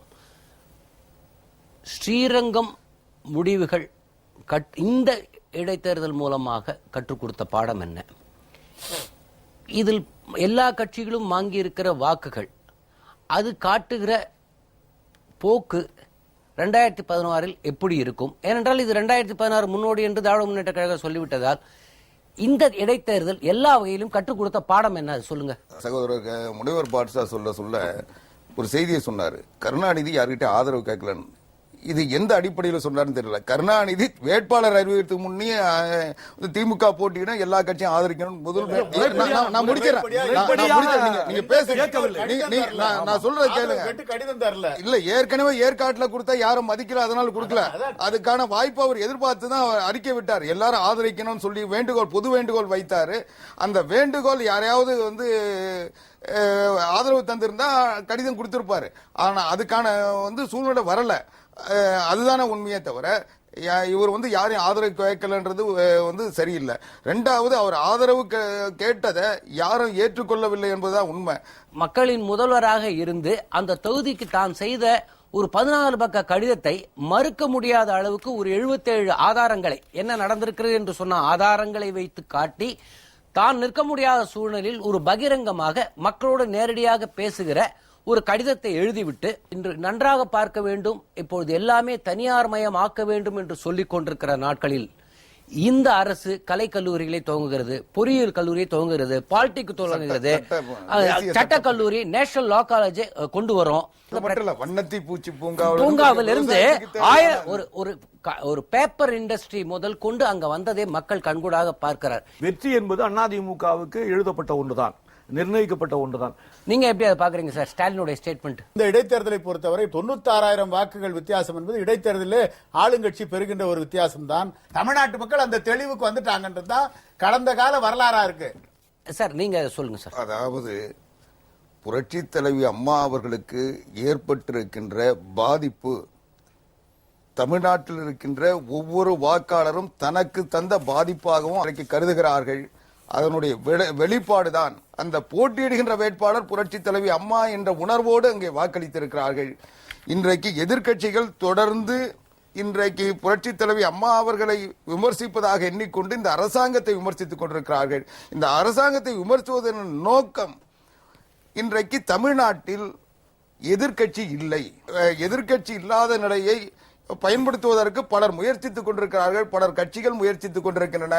Speaker 1: ஸ்ரீரங்கம் முடிவுகள் இந்த இடைத்தேர்தல் மூலமாக கற்றுக் கொடுத்த பாடம் என்ன? இதில் எல்லா கட்சிகளும் வாங்கி இருக்கிற வாக்குகள், அது காட்டுகிற போக்கு 2016 எப்படி இருக்கும்? ஏனென்றால் இது 2016 முன்னோடி என்று திராவிட முன்னேற்ற கழகம் சொல்லிவிட்டதால் இந்த இடைத்தேர்தல் எல்லா வகையிலும் கற்றுக் கொடுத்த பாடம் என்ன சொல்லுங்க.
Speaker 2: சகோதரர் முனைவர் பாட்ஷா சொல்ல ஒரு செய்தியை சொன்னாரு, கருணாநிதி யார்கிட்ட ஆதரவு கேட்கலன்னு. இது எந்த அடிப்படையில் சொன்னார்னு தெரியல. கருணாநிதி வேட்பாளர் அறிவிக்கிறதுக்கு முன்னே திமுக போட்டியிட எல்லா கட்சியும் ஆதரிக்கணும் நான் முடிக்கிறேன். நீங்க பேசுங்க, நான் சொல்றதை கேளுங்க. இல்ல, ஏற்கனவே ஏற்காட்டுல கொடுத்தா யாரும் மதிக்கல, அதனால கொடுக்கல. அதுக்கான வாய்ப்பு அவர் எதிர்பார்த்து தான் அறிக்கை விட்டார். எல்லாரும் ஆதரிக்கணும்னு சொல்லி வேண்டுகோள், பொது வேண்டுகோள் வைத்தாரு. அந்த வேண்டுகோள் யாரையாவது ஆதரவு தந்திருந்தா கடிதம் கொடுத்திருப்பாரு. ஆனா அதுக்கான சூழ்நிலை வரல. அதுதானே உண்மையே தவிர இவர் யாரையும் ஆதரவு கேட்கலன்றது சரியில்லை. 2வது, அவர் ஆதரவு கேட்டதை யாரும் ஏற்றுக்கொள்ளவில்லை என்பதுதான் உண்மை.
Speaker 1: மக்களின் முதல்வராக இருந்து அந்த தொகுதிக்கு தான் செய்த ஒரு 14 பக்க கடிதத்தை மறுக்க முடியாத அளவுக்கு ஒரு 77 ஆதாரங்களை, என்ன நடந்திருக்கிறது என்று சொன்ன ஆதாரங்களை வைத்து காட்டி தான் நிற்க முடியாத சூழ்நிலையில் ஒரு பகிரங்கமாக மக்களோடு நேரடியாக பேசுகிற ஒரு கடிதத்தை எழுதிவிட்டு இன்று நன்றாக பார்க்க வேண்டும், இப்பொழுது எல்லாமே தனியார் மயம் ஆக்க வேண்டும் என்று சொல்லிக் கொண்டிருக்கிற நாட்களில் இந்த அரசு கலைக்கல்லூரிகளை துவங்குகிறது, பொறியியல் கல்லூரியை துவங்குகிறது, பாலிடெக்னிக் துவங்குகிறது, சட்ட கல்லூரி, நேஷனல் லா காலேஜ் கொண்டு வரும்.
Speaker 2: வண்ணத்தி பூச்சி
Speaker 1: பூங்காவில் இருந்து ஒரு பேப்பர் இண்டஸ்ட்ரி முதல் கொண்டு அங்க வந்ததே மக்கள் கண்கூடாக பார்க்கிறார்.
Speaker 3: வெற்றி என்பது அதிமுகவுக்கு எழுதப்பட்ட ஒன்றுதான், நிர்ணயிக்கப்பட்ட ஒன்றுதான்.
Speaker 1: நீங்க எப்படி அதை பாக்குறீங்க சார் ஸ்டாலினுடைய ஸ்டேட்மெண்ட்?
Speaker 4: இந்த இடைத்தேர்தலை பொறுத்தவரை 96,000 வாக்குகள் வித்தியாசம் என்பது இடைத்தேர்தலில் ஆளுங்கட்சி பெறுகின்ற ஒரு வித்தியாசம் தான். தமிழ்நாட்டு மக்கள் அந்த தெளிவுக்கு வந்துட்டாங்கன்றதுதான் கடந்த கால வரலாறா இருக்கு.
Speaker 1: சார் நீங்க சொல்லுங்க சார்.
Speaker 2: அதாவது புரட்சி தலைவி அம்மா அவர்களுக்கு ஏற்பட்டிருக்கின்ற பாதிப்பு தமிழ்நாட்டில் இருக்கின்ற ஒவ்வொரு வாக்காளரும் தனக்கு தந்த பாதிப்பாகவும் கருதுகிறார்கள். அதனுடைய வெளிப்பாடுதான் அந்த போட்டியிடுகின்ற வேட்பாளர் புரட்சி தலைவி அம்மா என்ற உணர்வோடு அங்கே வாக்களித்திருக்கிறார்கள். இன்றைக்கு எதிர்க்கட்சிகள் தொடர்ந்து இன்றைக்கு புரட்சி தலைவி அம்மா அவர்களை விமர்சிப்பதாக எண்ணிக்கொண்டு இந்த அரசாங்கத்தை விமர்சித்துக் கொண்டிருக்கிறார்கள். இந்த அரசாங்கத்தை விமர்சிப்பதன் நோக்கம் இன்றைக்கு தமிழ்நாட்டில் எதிர்க்கட்சி இல்லை, எதிர்க்கட்சி இல்லாத நிலையை பயன்படுத்துவதற்கு பலர் முயற்சித்துக் கொண்டிருக்கிறார்கள், பலர் கட்சிகள் முயற்சித்துக் கொண்டிருக்கின்றன.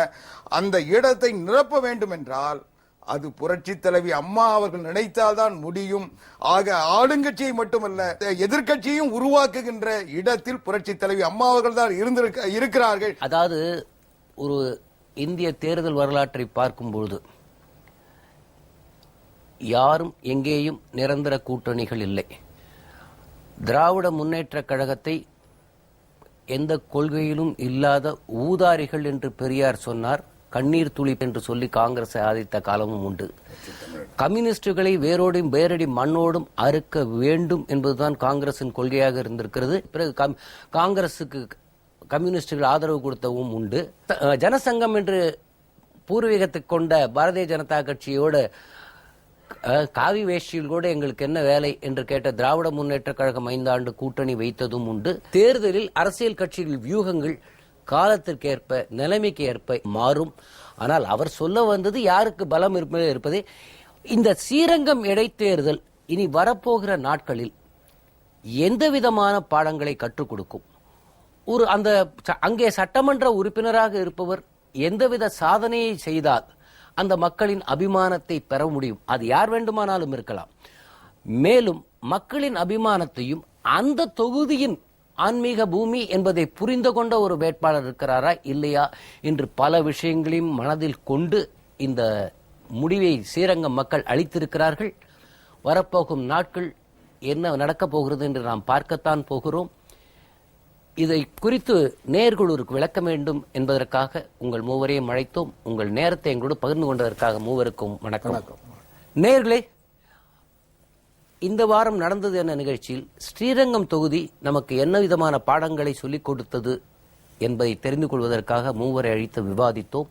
Speaker 2: அந்த இடத்தை நிரப்ப வேண்டும் என்றால் அது புரட்சி தலைவி அம்மா அவர்கள் நினைத்தால்தான் முடியும். ஆக ஆளுங்கட்சியை மட்டுமல்ல எதிர்க்கட்சியும் உருவாக்குகின்ற இடத்தில் புரட்சி தலைவி அம்மா அவர்கள் தான் இருக்கிறார்கள்.
Speaker 1: அதாவது ஒரு இந்திய தேர்தல் வரலாற்றை பார்க்கும்போது யாரும் எங்கேயும் நிரந்தர கூட்டணிகள் இல்லை. திராவிட முன்னேற்ற கழகத்தை எந்த கொள்கையிலும் இல்லாத ஊதாரிகள் என்று பெரியார் சொன்னார். கண்ணீர் துளி என்று சொல்லி காங்கிரஸை ஆதரித்த காலமும் உண்டு. கம்யூனிஸ்டுகளை வேரோடும் வேரடி மண்ணோடும் அறுக்க வேண்டும் என்பதுதான் காங்கிரசின் கொள்கையாக இருந்திருக்கிறது. பிறகு காங்கிரசுக்கு கம்யூனிஸ்டுகள் ஆதரவு கொடுத்தவும் உண்டு. ஜனசங்கம் என்று பூர்வீகத்தை கொண்ட பாரதிய ஜனதா கட்சியோடு காவி வேஷ்டியில் கூட எங்களுக்கு என்ன வேலை என்று கேட்ட திராவிட முன்னேற்ற கழகம் 5 ஆண்டு கூட்டணி வைத்ததும் உண்டு. தேர்தலில் அரசியல் கட்சிகள் வியூகங்கள் காலத்திற்கேற்ப நிலைமைக்கு ஏற்ப மாறும். ஆனால் அவர் சொல்ல வந்தது யாருக்கு பலம் இருப்பதே. இந்த ஸ்ரீரங்கம் இடைத்தேர்தல் இனி வரப்போகிற நாட்களில் எந்த விதமான பாடங்களை கற்றுக் கொடுக்கும்? அங்கே சட்டமன்ற உறுப்பினராக இருப்பவர் எந்தவித சாதனையை செய்தால் அந்த மக்களின் அபிமானத்தை பெற முடியும்? அது யார் வேண்டுமானாலும் இருக்கலாம். மேலும் மக்களின் அபிமானத்தையும் அந்த தொகுதியின் ஆன்மீக பூமி என்பதை புரிந்து கொண்ட ஒரு வேட்பாளர் இருக்கிறாரா இல்லையா என்று பல விஷயங்களையும் மனதில் கொண்டு இந்த முடிவை ஸ்ரீரங்கம் மக்கள் அளித்திருக்கிறார்கள். வரப்போகும் நாட்கள் என்ன நடக்கப் போகிறது என்று நாம் பார்க்கத்தான் போகிறோம். இதை குறித்து நேயர்களுக்கு விளக்க வேண்டும் என்பதற்காக உங்கள் மூவரையும் அழைத்தோம். உங்கள் நேரத்தை எங்களோடு பகிர்ந்து கொண்டதற்காக மூவருக்கும் வணக்கம். நேயர்களே, இந்த வாரம் நடந்தது என்ற நிகழ்ச்சியில் ஸ்ரீரங்கம் தொகுதி நமக்கு என்ன விதமான பாடங்களை சொல்லிக் கொடுத்தது என்பதை தெரிந்து கொள்வதற்காக மூவரை அழைத்து விவாதித்தோம்.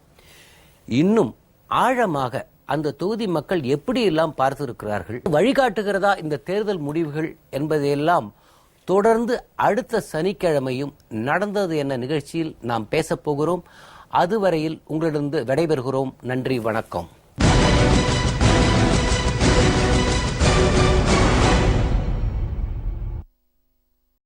Speaker 1: இன்னும் ஆழமாக அந்த தொகுதி மக்கள் எப்படி எல்லாம் பார்த்திருக்கிறார்கள், வழிகாட்டுகிறதா இந்த தேர்தல் முடிவுகள் என்பதையெல்லாம் தொடர்ந்து அடுத்த சனிக்கிழமையும் நடந்தது என்ன நிகழ்ச்சியில் நாம் பேசப் போகிறோம். அதுவரையில் உங்களிடம் விடைபெறுகிறோம். நன்றி, வணக்கம்.